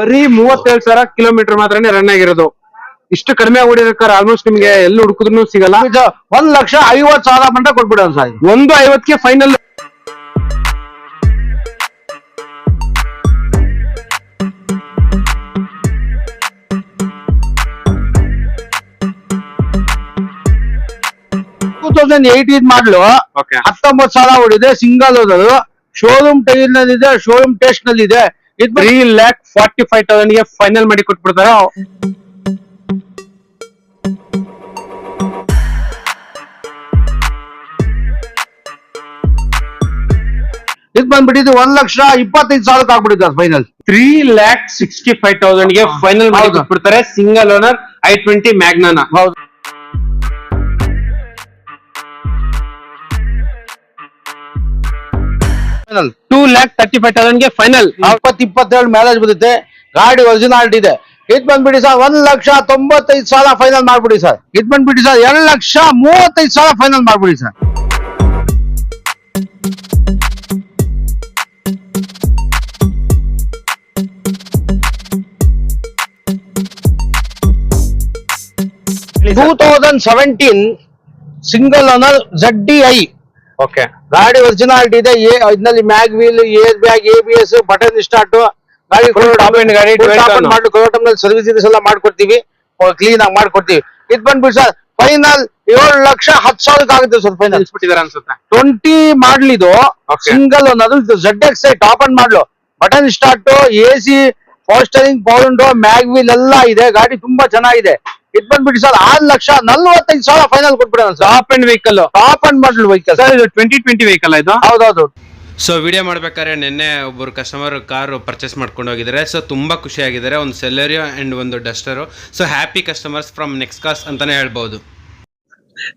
ಬರೀ 37,000 ಕಿಲೋಮೀಟರ್ ಮಾತ್ರನೇ ರನ್ ಆಗಿರೋದು. ಇಷ್ಟು ಕಡಿಮೆ ಓಡಿರೋ ಕಾರ್ ಆಲ್ಮೋಸ್ಟ್ ನಿಮ್ಗೆ ಎಲ್ಲಿ ಹುಡುಕಿದ್ರು ಸಿಗಲ್ಲ. 1,50,000 ಮಟ್ಟ ಕೊಟ್ಬಿಡೋಣ ಸರ್. 150ಕ್ಕೆ ಫೈನಲ್. ಮಾಡ್ಲು 19,000 ಓಡಿದೆ. ಸಿಂಗಲ್ ಓದೋದು, ಶೋರೂಮ್ ಟೈರ್ ನಲ್ಲಿ ಇದೆ, ಶೋರೂಮ್ ಟೆಸ್ಟ್ ನಲ್ಲಿ ಇದೆ. 3,45,000ಗೆ ಫೈನಲ್ ಮಾಡಿ ಕೊಟ್ಬಿಡ್ತಾರೆ. ಇದು ಬಂದ್ಬಿಟ್ಟಿದ್ದು 1,25,000 ಆಗ್ಬಿಟ್ಟಿದ್ದಾರೆ ಫೈನಲ್. 3,65,000ಗೆ ಫೈನಲ್ ಮಾಡಿ ಕೊಟ್ಬಿಡ್ತಾರೆ. Single owner i20 ಮ್ಯಾಗ್ನಾನ. ಹೌದು. ಫೈನಲ್ 2,35,000ಗೆ ಫೈನಲ್. 27 ಮ್ಯಾರೇಜ್ ಬರುತ್ತೆ. ಗಾಡಿ ಒರಿಜಿನಾಲಿಟಿ ಇದೆ. ಇದು ಬಂದ್ಬಿಡಿ ಸರ್ 1,95,000 ಫೈನಲ್ ಮಾಡ್ಬಿಡಿ ಸರ್. ಇದು ಬಂದ್ಬಿಡಿ ಸರ್ 2,35,000 ಫೈನಲ್ ಮಾಡ್ಬಿಡಿ sir. Please, 2017 single owner ZDI. Okay, ಗಾಡಿ ಒರಿಜಿನಾಲಿಟಿ ಇದೆ. ಇದರಲ್ಲಿ mag wheel, air bag, ABS, button start. ಗಾಡಿ ಸರ್ವಿಸ್ ಎಲ್ಲ ಮಾಡ್ಕೊಡ್ತೀವಿ, ಕ್ಲೀನ್ ಆಗಿ ಮಾಡ್ಕೊಡ್ತೀವಿ. ಇದು ಬಂದ್ಬಿಟ್ಟು ಸರ್ ಫೈನಲ್ 7,10,000 ಆಗುತ್ತೆ ಸರ್. ಫೈನಲ್ ಅನ್ಸುತ್ತೆ. 20 ಮಾಡ್ಲ್ ಇದು. Single owner ZX top end model, button start, AC, power steering, power window, mag wheel ಎಲ್ಲ ಇದೆ. ಗಾಡಿ ತುಂಬಾ ಚೆನ್ನಾಗಿದೆ. ಇದು ಬಂದ್ಬಿಟ್ಟು ಸರ್ 6,45,000 ಫೈನಲ್ ಕೊಟ್ಬಿಡೋಣ sir. Top end vehicle, top end model vehicle sir. ಇದು 2020 ವೆಹಿಕಲ್ ಇದು. ಹೌದೌದು. ಸೊ ವಿಡಿಯೋ ಮಾಡ್ಬೇಕಾದ್ರೆ ನಿನ್ನೆ ಒಬ್ಬರು ಕಸ್ಟಮರ್ ಕಾರು ಪರ್ಚೇಸ್ ಮಾಡ್ಕೊಂಡು ಹೋಗಿದ್ದಾರೆ. ಸೊ ತುಂಬಾ ಖುಷಿಯಾಗಿದ್ದಾರೆ. ಒಂದು ಸೆಲೆರಿಯೋ ಅಂಡ್ ಒಂದು Duster. So happy customers from next cars ಅಂತಾನೆ ಹೇಳ್ಬಹುದು.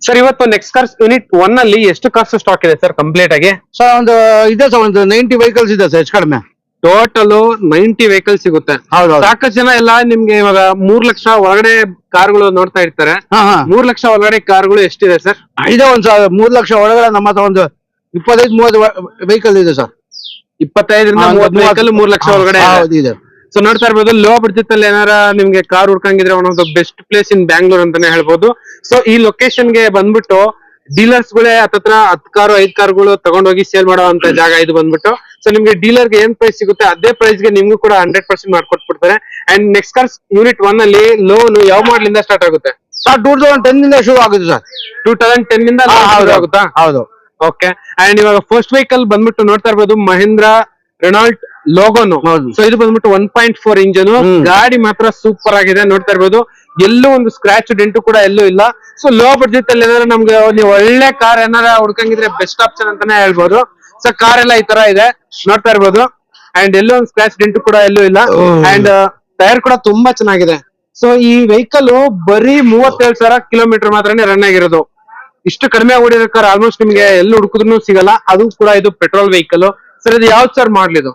ಸರ್ ಇವತ್ತು ನೆಕ್ಸ್ಟ್ ಕಾರ್ಸ್ ಯೂನಿಟ್ 1 ಅಲ್ಲಿ ಎಷ್ಟು ಕಾರ್ಸ್ ಸ್ಟಾಕ್ ಇದೆ ಸರ್ ಕಂಪ್ಲೀಟ್ ಆಗಿ? ಸರ್ ಒಂದು ಇದೆ ಸರ್, ಒಂದು 90 ವೆಹಿಕಲ್ಸ್ ಇದೆ ಸರ್. ಹೆಚ್ಚು ಕಡಿಮೆ ಟೋಟಲ್ 90 ವೆಹಿಕಲ್ ಸಿಗುತ್ತೆ. ಸಾಕಷ್ಟು ಜನ ಎಲ್ಲ ನಿಮ್ಗೆ ಇವಾಗ 3 ಲಕ್ಷ ಒಳಗಡೆ ಕಾರ್ಗಳು ನೋಡ್ತಾ ಇರ್ತಾರೆ. 3 ಲಕ್ಷ ಒಳಗಡೆ ಕಾರ್ಗಳು ಎಷ್ಟಿದೆ ಸರ್? ಇದೆ ಒಂದು 3 ಲಕ್ಷ ಒಳಗಡೆ ನಮ್ಮ ಹತ್ರ ಒಂದು 25-30 ವೆಹಿಕಲ್ ಇದೆ ಸರ್. 25ರಿಂದ 30 ವೆಹಿಕಲ್ 3 ಲಕ್ಷ ಒಳಗಡೆ ಇದೆ. ಸೊ ನೋಡ್ತಾ ಇರ್ಬೋದು. ಲೋ ಬಡ್ಜೆಟ್ ಅಲ್ಲಿ ಏನಾರ ನಿಮ್ಗೆ ಕಾರ್ ಹುಡ್ಕಂಗಿದ್ರೆ one of the best place in Bangalore ಅಂತಾನೆ ಹೇಳ್ಬೋದು. ಸೊ ಈ ಲೊಕೇಶನ್ ಗೆ ಬಂದ್ಬಿಟ್ಟು ಡೀಲರ್ಸ್ ಗಳೇ ಹತ್ತತ್ರ 10 ಕಾರು 5 ಕಾರ್ಗಳು ತಗೊಂಡೋಗಿ ಸೇಲ್ ಮಾಡೋ ಅಂತ ಜಾಗ ಇದು ಬಂದ್ಬಿಟ್ಟು. ಸೊ ನಿಮ್ಗೆ ಡೀಲರ್ ಗೆ ಏನ್ ಪ್ರೈಸ್ ಸಿಗುತ್ತೆ ಅದೇ ಪ್ರೈಸ್ ಗೆ ನಿಮ್ಗೂ ಕೂಡ 100% ಮಾಡ್ಕೊಟ್ಬಿಡ್ತಾರೆ. ಅಂಡ್ ನೆಕ್ಸ್ಟ್ ಕಾರ್ಸ್ ಯೂನಿಟ್ 1 ಅಲ್ಲಿ ಲೋನ್ ಯಾವ ಮಾಡಲ್ ಇಂದ ಸ್ಟಾರ್ಟ್ ಆಗುತ್ತೆ ಸರ್? 2010 ಇಂದ ಶುರು ಆಗುತ್ತೆ ಸರ್. 2010 ಇಂದ ಆಗುತ್ತಾ? ಹೌದು. ಓಕೆ. ಅಂಡ್ ಇವಾಗ ಫಸ್ಟ್ ವೆಹಿಕಲ್ ಬಂದ್ಬಿಟ್ಟು ನೋಡ್ತಾ ಇರ್ಬೋದು ಮಹೇಂದ್ರ ರೆನಾಲ್ಟ್ ಲೋಗೋನು. ಸೊ ಇದು ಬಂದ್ಬಿಟ್ಟು 1.4 ಇಂಜನ್. ಗಾಡಿ ಮಾತ್ರ ಸೂಪರ್ ಆಗಿದೆ. ನೋಡ್ತಾ ಇರ್ಬೋದು ಎಲ್ಲೂ ಒಂದು ಸ್ಕ್ರಾಚ್ ಡೆಂಟು ಕೂಡ ಎಲ್ಲೂ ಇಲ್ಲ. ಸೊ ಲೋ ಬಡ್ಜೆಟ್ ಅಲ್ಲಿ ಏನಾರ ನಮ್ಗೆ ನೀವು ಒಳ್ಳೆ ಕಾರ್ ಏನಾರ ಹುಡ್ಕಂಗಿದ್ರೆ ಬೆಸ್ಟ್ ಆಪ್ಷನ್ ಅಂತಾನೆ ಹೇಳ್ಬೋದು. ಸೊ ಕಾರ್ ಎಲ್ಲ ಈ ತರ ಇದೆ ನೋಡ್ತಾ ಇರ್ಬೋದು. ಅಂಡ್ ಎಲ್ಲೂ ಒಂದು ಸ್ಕ್ರಾಚ್ ಡೆಂಟು ಕೂಡ ಎಲ್ಲೂ ಇಲ್ಲ. ಅಂಡ್ ಟೈರ್ ಕೂಡ ತುಂಬಾ ಚೆನ್ನಾಗಿದೆ. ಸೊ ಈ ವೆಹಿಕಲ್ ಬರೀ 37,000 ಕಿಲೋಮೀಟರ್ ಮಾತ್ರನೇ ರನ್ ಆಗಿರೋದು. ಇಷ್ಟು ಕಡಿಮೆ ಓಡಿರೋ ಕಾರ್ ಆಲ್ಮೋಸ್ಟ್ ನಿಮ್ಗೆ ಎಲ್ಲಿ ಹುಡುಕಿದ್ರು ಸಿಗಲ್ಲ. ಅದು ಕೂಡ ಇದು ಪೆಟ್ರೋಲ್ ವೆಹಿಕಲ್. ಸರ್ ಇದು ಯಾವ್ದು ಸರ್ ಮಾಡ್ಲಿ ಇದು?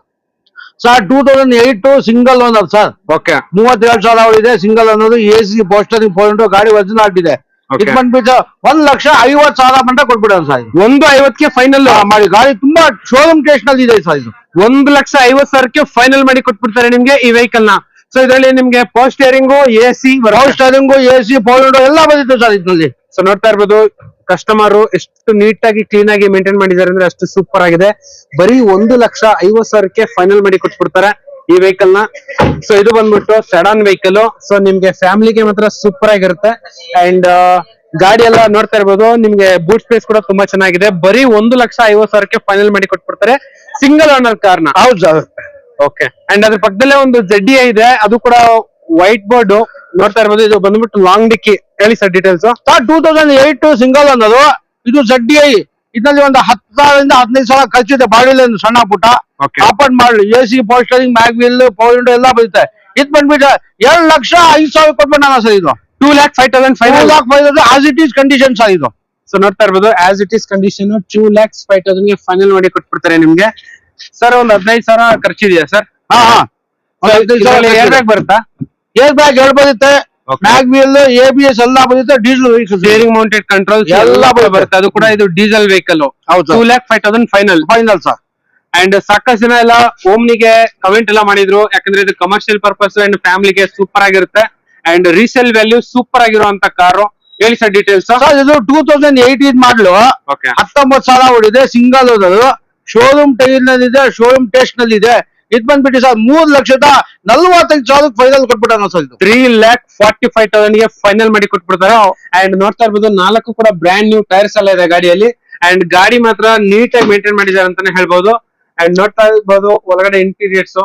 Sir 2008 single owner sir. Okay. 37,000 ಇದೆ. ಸಿಂಗಲ್ ಓನರ್, AC, ಪೋಸ್ಟರಿಂಗ್, ಪೋಯಿಂಟ್, ಗಾಡಿ ಒರಿಜಿನಾಲಿಟಿ ಇದೆ. ಇದು ಬಂದ್ಬಿಟ್ಟು 1,50,000 ಮಟ್ಟ ಕೊಟ್ಬಿಡೋಣ ಸರ್. 150ಕ್ಕೆ ಫೈನಲ್ ಮಾಡಿ. ಗಾಡಿ ತುಂಬಾ ಶೋರೂಮ್ ಟೆಸ್ಟ್ ನಲ್ಲಿ ಇದೆ ಸರ್. ಇದು 1,50,000ಕ್ಕೆ ಫೈನಲ್ ಮಾಡಿ ಕೊಟ್ಬಿಡ್ತಾರೆ ನಿಮ್ಗೆ ಈ ವೆಹಿಕಲ್ ನ. ಸೊ ಇದರಲ್ಲಿ ನಿಮ್ಗೆ power steering, AC, power steering, AC, power window ಎಲ್ಲ ಬಂದಿತ್ತು ಸರ್ ಇದರಲ್ಲಿ. ಸೊ ನೋಡ್ತಾ ಇರ್ಬೋದು ಕಸ್ಟಮರ್ ಎಷ್ಟು ನೀಟ್ ಆಗಿ ಕ್ಲೀನ್ ಆಗಿ ಮೇಂಟೈನ್ ಮಾಡಿದ್ದಾರೆ ಅಂದ್ರೆ ಅಷ್ಟು ಸೂಪರ್ ಆಗಿದೆ. ಬರೀ 1,50,000ಕ್ಕೆ ಫೈನಲ್ ಮಾಡಿ ಕೊಟ್ಬಿಡ್ತಾರೆ ಈ ವೆಹಿಕಲ್ ನ. ಸೊ ಇದು ಬಂದ್ಬಿಟ್ಟು ಸೆಡಾನ್ ವೆಹಿಕಲ್. ಸೊ ನಿಮ್ಗೆ ಫ್ಯಾಮಿಲಿಗೆ ಮಾತ್ರ ಸೂಪರ್ ಆಗಿರುತ್ತೆ. ಅಂಡ್ ಗಾಡಿ ಎಲ್ಲ ನೋಡ್ತಾ ಇರ್ಬೋದು ನಿಮ್ಗೆ ಬೂಟ್ ಸ್ಪೇಸ್ ಕೂಡ ತುಂಬಾ ಚೆನ್ನಾಗಿದೆ. ಬರೀ 1,50,000ಕ್ಕೆ ಫೈನಲ್ ಮಾಡಿ ಕೊಟ್ಬಿಡ್ತಾರೆ ಸಿಂಗಲ್ ಓನರ್ ಕಾರ್ ನ. ಹೌದು ಸರ್. ಓಕೆ. ಅಂಡ್ ಅದ್ರ ಪಕ್ಕದಲ್ಲೇ ಒಂದು ZDI ಇದೆ. ಅದು ಕೂಡ ವೈಟ್ ಬೋರ್ಡ್ ನೋಡ್ತಾ ಇರ್ಬೋದು. ಇದು ಬಂದ್ಬಿಟ್ಟು ಲಾಂಗ್ ಡಿಕ್ಕಿ. ಹೇಳಿ ಸರ್ ಡೀಟೇಲ್ಸ್. 2008 single owner. ಇದು ZDI. ಇದರಲ್ಲಿ ಒಂದು 10,000ರಿಂದ 15,000 ಖರ್ಚಿದೆ. ಬಾಡಿಲಿ ಒಂದು ಸಣ್ಣ ಪುಟ್ಟ ಟಾಪ್ ಅಂಡ್ ಮಾಡ್ಲಿ, AC, power steering, mag wheel, power window ಎಲ್ಲ ಬರುತ್ತೆ. ಇದು ಬಂದ್ಬಿಟ್ಟು 2,05,000 ಕೊಟ್ಬಿಡೋಣ ಸರ್. ಇದು 2,05,000 as it is condition sir ಇದು. ಸೊ ನೋಡ್ತಾ ಇರ್ಬೋದು ಆಸ್ ಇಟ್ ಈಸ್ ಕಂಡೀಷನ್ 2,05,000ಗೆ ಫೈನಲ್ ಮಾಡಿ ಕೊಟ್ಬಿಡ್ತಾರೆ ನಿಮ್ಗೆ. ಸರ್ ಒಂದು 15,000 ಖರ್ಚಿದೆಯಾ ಸರ್? ಏರ್ ಬ್ಯಾಗ್ ಬರುತ್ತಾ? ಏರ್ ಬ್ಯಾಗ್ 2 ಬರುತ್ತೆ. ಮ್ಯಾಗ್ ವೀಲ್, ABS ಎಲ್ಲ ಬರುತ್ತೆ. ಡೀಸೆಲ್ ಸ್ಟೇರಿಂಗ್ ಮೌಂಟೆಡ್ ಕಂಟ್ರೋಲ್ ಎಲ್ಲ ಬರುತ್ತೆ. ಅದು ಕೂಡ ಇದು diesel vehicle. 2,05,000 final sir. And ಸಾಕಷ್ಟು ಜನ ಎಲ್ಲ ಓಮ್ನಿಗೆ ಕಮೆಂಟ್ ಎಲ್ಲ ಮಾಡಿದ್ರು, ಯಾಕಂದ್ರೆ ಇದು ಕಮರ್ಷಿಯಲ್ ಪರ್ಪಸ್ ಅಂಡ್ ಫ್ಯಾಮಿಲಿಗೆ ಸೂಪರ್ ಆಗಿರುತ್ತೆ ಅಂಡ್ ರೀಸೇಲ್ ವ್ಯಾಲ್ಯೂ ಸೂಪರ್ ಆಗಿರುವಂತ ಕಾರು. ಹೇಳಿ ಸರ್ ಡೀಟೇಲ್ಸ್. ಸರ್ ಇದು 2018 ಮಾಡಲು, ಓಕೆ 19,000 ಓಡಿದೆ, ಸಿಂಗಲ್ ಓನರ್, ಶೋರೂಮ್ ಟೈರ್ ನಲ್ಲಿ ಇದೆ, ಶೋರೂಮ್ ಟೆಸ್ಟ್ ನಲ್ಲಿ ಇದೆ. ಇದು ಬಂದ್ಬಿಟ್ಟು ಸರ್ 3,45,000 ಫೈನಲ್ ಕೊಟ್ಬಿಟ್ಟಾನ ಸರ್. ಇದು 3,45,000 ಗೆ ಫೈನಲ್ ಮಾಡಿ ಕೊಟ್ಬಿಡ್ತಾರೆ. ಅಂಡ್ ನೋಡ್ತಾ ಇರ್ಬೋದು 4 ಕೂಡ ಬ್ರ್ಯಾಂಡ್ ನ್ಯೂ ಟೈರ್ಸ್ ಎಲ್ಲ ಇದೆ ಗಾಡಿಯಲ್ಲಿ. ಅಂಡ್ ಗಾಡಿ ಮಾತ್ರ ನೀಟಾಗಿ ಮೇಂಟೈನ್ ಮಾಡಿದ್ದಾರೆ ಅಂತಾನೆ ಹೇಳ್ಬೋದು. ಅಂಡ್ ನೋಡ್ತಾ ಇರ್ಬೋದು ಒಳಗಡೆ ಇಂಟೀರಿಯರ್ಸ್.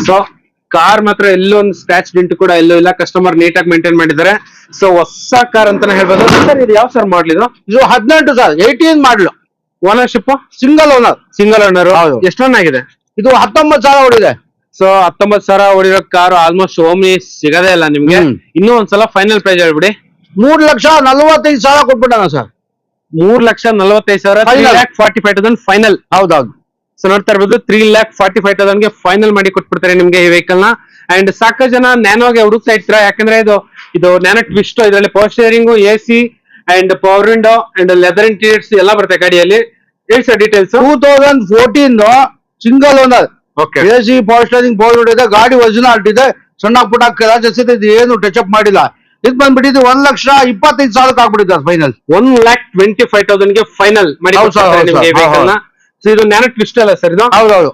ಸೊ ಕಾರ್ ಮಾತ್ರ ಎಲ್ಲೋ ಒಂದು ಸ್ಕ್ರಾಚ್ ಡಿಂಟ್ ಕೂಡ ಎಲ್ಲೂ ಇಲ್ಲ, ಕಸ್ಟಮರ್ ನೀಟಾಗಿ ಮೇಂಟೈನ್ ಮಾಡಿದ್ದಾರೆ. ಸೊ ಹೊಸ ಕಾರ್ ಅಂತಾನೆ ಹೇಳ್ಬೋದು. ಸರ್ ಇದು ಯಾವ ಸರ್ ಮಾಡ್ಲಿ? ಇದು 18 ಸರ್, 18 ಮಾಡಲು, ownership single owner. Single owner. ಹೌದು. ಎಷ್ಟು ರನ್ ಆಗಿದೆ? ಇದು 19,000 ಓಡಿದೆ. ಸೊ 19,000 ಓಡಿರೋ ಕಾರು ಆಲ್ಮೋಸ್ಟ್ ಓಮ್ನಿ ಸಿಗದೇ ಇಲ್ಲ ನಿಮ್ಗೆ. ಇನ್ನೂ ಒಂದ್ಸಲ ಫೈನಲ್ ಪ್ರೈಸ್ ಹೇಳ್ಬಿಡಿ. 3,45,000 ಕೊಟ್ಬಿಟ್ಟಾನ ಸರ್. 3,45,000, 3,45,000 ಫೈನಲ್. ಹೌದೌದು. ಸೊ ನೋಡ್ತಾ ಇರ್ಬೋದು 3,45,000 ಗೆ ಫೈನಲ್ ಮಾಡಿ ಕೊಟ್ಬಿಡ್ತಾರೆ ನಿಮ್ಗೆ ಈ ವೆಹಿಕಲ್ ನ. ಅಂಡ್ ಸಾಕಷ್ಟು ಜನ ನ್ಯಾನೋಗೆ ಹುಡುಕ್ತಾ ಇರ್ತೀರಾ, ಯಾಕಂದ್ರೆ ಇದು ನ್ಯಾನೋ ಟ್ವಿಸ್ಟ್, ಇದರಲ್ಲಿ power steering, AC and power window and leather interiors ಎಲ್ಲ ಬರುತ್ತೆ ಗಾಡಿಯಲ್ಲಿ. ಹೇಳಿ sir details. 2014 single owner, okay. AC power steering, power window ಇದೆ, ಗಾಡಿ ಒರಿಜಿನಾಲಿಟಿ ಇದೆ, ಸಣ್ಣ ಪುಟ್ಟ ಕ್ರಾಚಸ್ ಇದೆ, ಇದು ಏನು ಟಚ್ ಅಪ್ ಮಾಡಿಲ್ಲ. ಇದು ಬಂದ್ಬಿಟ್ಟಿದ್ದು 1,25,000 ಆಗ್ಬಿಟ್ಟಿದ್ದಾರೆ ಫೈನಲ್. 1,25,000 ಗೆ ಫೈನಲ್ ಮಾಡಿ ಹೌದು ಸರ್, ಹೌದು ನಿಮ್ಗೆ ಸರ್. ವೆಹಿಕಲ್ ನ. ಸೊ ಇದು ನ್ಯಾನೋ ಟ್ವಿಸ್ಟ್ ಅಲ್ಲ ಸರ್ ಇದು? ಹೌದೌದು.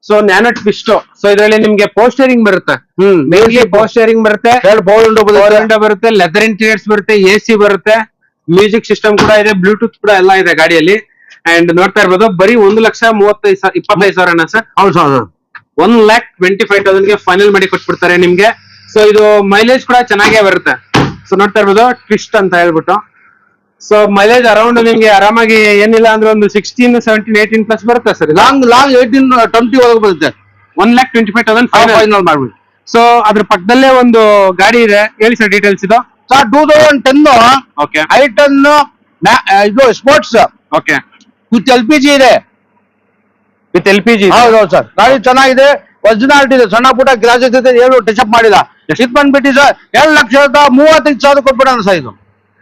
So nano twist. ಸೊ ಇದರಲ್ಲಿ ನಿಮ್ಗೆ ಪವರ್ ಸ್ಟೇರಿಂಗ್ ಬರುತ್ತೆ, ಮೇನ್ಲಿ ಪವರ್ ಸ್ಟೇರಿಂಗ್ ಬರುತ್ತೆ, 2 ಪವರ್ ವಿಂಡೋ ಬರುತ್ತೆ, ಲೆದರ್ ಇಂಟೀರಿಯರ್ಸ್ ಬರುತ್ತೆ, AC ಬರುತ್ತೆ, ಮ್ಯೂಸಿಕ್ ಸಿಸ್ಟಮ್ ಕೂಡ ಇದೆ, ಬ್ಲೂಟೂತ್ ಕೂಡ ಎಲ್ಲ ಇದೆ ಗಾಡಿಯಲ್ಲಿ. ಅಂಡ್ ನೋಡ್ತಾ ಇರ್ಬೋದು ಬರೀ 1,25,000 ಸರ್. ಹೌದು ಸರ್. 1,25,000 ಗೆ ಫೈನಲ್ ಮಾಡಿ ಕೊಟ್ಬಿಡ್ತಾರೆ ನಿಮ್ಗೆ. ಸೊ ಇದು ಮೈಲೇಜ್ ಕೂಡ ಚೆನ್ನಾಗೇ ಬರುತ್ತೆ. ಸೊ ನೋಡ್ತಾ ಇರ್ಬೋದು ಟ್ವಿಸ್ಟ್ ಅಂತ ಹೇಳ್ಬಿಟ್ಟು. ಸೊ ಮೈಲೇಜ್ ಅರೌಂಡ್ ನಿಮ್ಗೆ ಆರಾಮಾಗಿ ಏನಿಲ್ಲ ಅಂದ್ರೆ ಒಂದು 16, 17, 18 ಪ್ಲಸ್ ಬರುತ್ತೆ ಸರ್. ಲಾಂಗ್ 18, 20 ಒಳಗೆ ಬರುತ್ತೆ. 1,25,000 ಫೈನಲ್ ಮಾಡ್ಬಿಡಿ. ಸೊ ಅದ್ರ ಪಕ್ಕದಲ್ಲೇ ಒಂದು ಗಾಡಿ ಇದೆ, ಹೇಳಿ ಸರ್ ಡೀಟೇಲ್ಸ್. ಇದು ಸರ್ 2010 ಓಕೆ i10 ಇದು ಸ್ಪೋರ್ಟ್ಸ್ ಓಕೆ ವಿತ್ LPG ಇದೆ. With LPG. ಹೌದೌದು ಸರ್, ಗಾಡಿ ಚೆನ್ನಾಗಿದೆ, ಒರಿಜಿನಾಲಿಟಿ ಇದೆ, ಸಣ್ಣ ಪುಟ್ಟ ಗ್ರಾಜಸ್ ಇದೆ, ಏನು ಟಚ್ ಅಪ್ ಮಾಡಿಲ್ಲ. ಇದು ಬಂದ್ಬಿಟ್ಟು ಸರ್ 2,35,000 ಕೊಟ್ಬಿಡೋಣ ಸರ್. ಇದು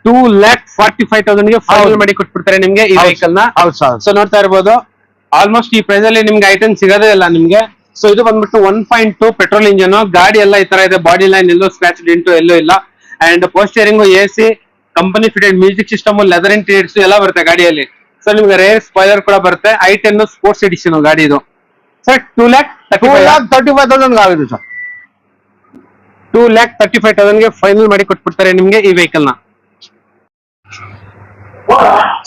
2,45,000 ಗೆ ಫೈನಲ್ ಮಾಡಿ ಕೊಟ್ಬಿಡ್ತಾರೆ ನಿಮ್ಗೆ ಈ ವೆಹಿಕಲ್ ನ. ಹೌದು ಸರ್. ಸೊ ನೋಡ್ತಾ ಇರ್ಬೋದು ಆಲ್ಮೋಸ್ಟ್ ಈ ಪ್ರೈಸ್ ಅಲ್ಲಿ ನಿಮ್ಗೆ i10 ಸಿಗೋದೇ ಇಲ್ಲ ನಿಮ್ಗೆ. ಸೊ ಇದು ಬಂದ್ಬಿಟ್ಟು 1.2 ಪೆಟ್ರೋಲ್ ಇಂಜಿನ್ ಗಾಡಿ ಎಲ್ಲ ಈ ತರ ಇದೆ. ಬಾಡಿ ಲೈನ್ ಎಲ್ಲೋ ಸ್ಕ್ರಾಚ್ ಡಿಂಟು ಎಲ್ಲೂ ಇಲ್ಲ. And power steering, AC, company fitted music system, leather interiors ಎಲ್ಲ ಬರುತ್ತೆ ಗಾಡಿಯಲ್ಲಿ. ಸೊ ನಿಮ್ಗೆ ರೇರ್ ಸ್ಪಾಯ್ಲರ್ ಕೂಡ ಬರುತ್ತೆ. i10 ಸ್ಪೋರ್ಟ್ಸ್ ಎಡಿಷನ್ ಗಾಡಿ ಇದು ಸರ್. 2,35,000 ಆಗಿದೆ ಸರ್. 2,35,000 ಗೆ ಫೈನಲ್ ಮಾಡಿ ಕೊಟ್ಬಿಡ್ತಾರೆ ನಿಮ್ಗೆ ಈ ವೆಹಿಕಲ್ ನ.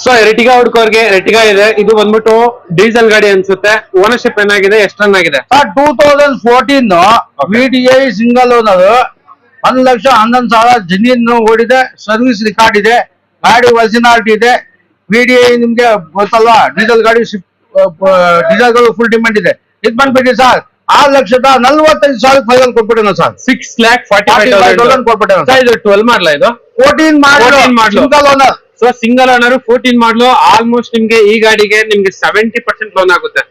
ಸೊ ಎರ್ಟಿಗಾ ಹುಡ್ಕೋರ್ಗೆ ಎರ್ಟಿಗಾ ಇದೆ. ಇದು ಬಂದ್ಬಿಟ್ಟು ಡೀಸೆಲ್ ಗಾಡಿ ಅನ್ಸುತ್ತೆ. ಓನರ್ಶಿಪ್ ಏನಾಗಿದೆ, ಎಷ್ಟು ರನ್ ಆಗಿದೆ? 2014 VDI ಸಿಂಗಲ್ ಓನರ್, 1,11,000 ಜೆನ್ಯೂನ್ ಓಡಿದೆ, ಸರ್ವಿಸ್ ರೆಕಾರ್ಡ್ ಇದೆ, ಗಾಡಿ ಒರಿಜಿನಾಲಿಟಿ ಇದೆ. VDI ನಿಮ್ಗೆ ಗೊತ್ತಲ್ವಾ, ಡೀಸೆಲ್ ಗಾಡಿ, ಡೀಸೆಲ್ ಗಳು ಫುಲ್ ಡಿಮ್ಯಾಂಡ್ ಇದೆ. ಇದು ಬಂದ್ಬಿಟ್ಟು ಸರ್ 6,45,000 ಫೈನಲ್ ಕೊಟ್ಬಿಟ್ಟೆ ಸರ್. 6,45,000 ಕೊಟ್ಬಿಟ್ಟೆ ಸರ್. ಇದು 12 ಮಾಡಲ, ಇದು 14 ಮಾಡಲು, single owner. So single owner 14 ಮಾಡಲು. ಆಲ್ಮೋಸ್ಟ್ ನಿಮ್ಗೆ ಈ ಗಾಡಿಗೆ ನಿಮ್ಗೆ 70% ಲೋನ್ ಆಗುತ್ತೆ.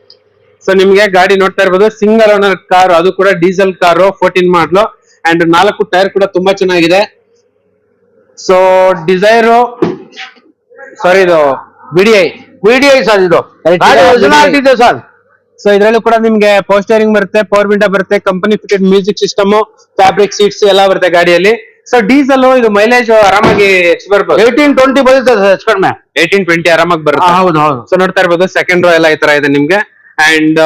ಸೊ ನಿಮ್ಗೆ ಗಾಡಿ ನೋಡ್ತಾ ಇರ್ಬೋದು ಸಿಂಗಲ್ ಓನರ್ ಕಾರು, ಅದು ಕೂಡ ಡೀಸೆಲ್ ಕಾರು, 14 ಮಾಡಲು. ಅಂಡ್ 4 ಟೈರ್ ಕೂಡ ತುಂಬಾ ಚೆನ್ನಾಗಿದೆ. ಸೊ ಡಿಸೈರ್, ಸಾರಿ ಇದು VDI ಸರ್. ಇದು ಗಾಡಿ ಒರಿಜಿನಾಲಿಟಿ ಇದೆ ಸರ್. ಸೊ ಇದ್ರಲ್ಲೂ ಕೂಡ ನಿಮ್ಗೆ ಪವರ್ ಸ್ಟೇರಿಂಗ್ ಬರುತ್ತೆ, ಪವರ್ ವಿಂಡೋ ಬರುತ್ತೆ, company fitted music system, fabric seats ಎಲ್ಲ ಬರುತ್ತೆ ಗಾಡಿಯಲ್ಲಿ. ಸೊ ಡೀಸೆಲ್ ಇದು ಮೈಲೇಜ್ ಆರಾಮಾಗಿ ಎಷ್ಟು ಬರ್ಬೋದು? 18-20 ಬರುತ್ತೆ ಸರ್, ಹೆಚ್ಚು ಕಡಿಮೆ 18-20 ಆರಾಮಾಗಿ ಬರುತ್ತೆ. ಹೌದು ಹೌದು. ಸೊ ನೋಡ್ತಾ ಇರ್ಬೋದು ಸೆಕೆಂಡ್ ರೋ ಎಲ್ಲ ಈ ತರ ಇದೆ ನಿಮ್ಗೆ. ಅಂಡ್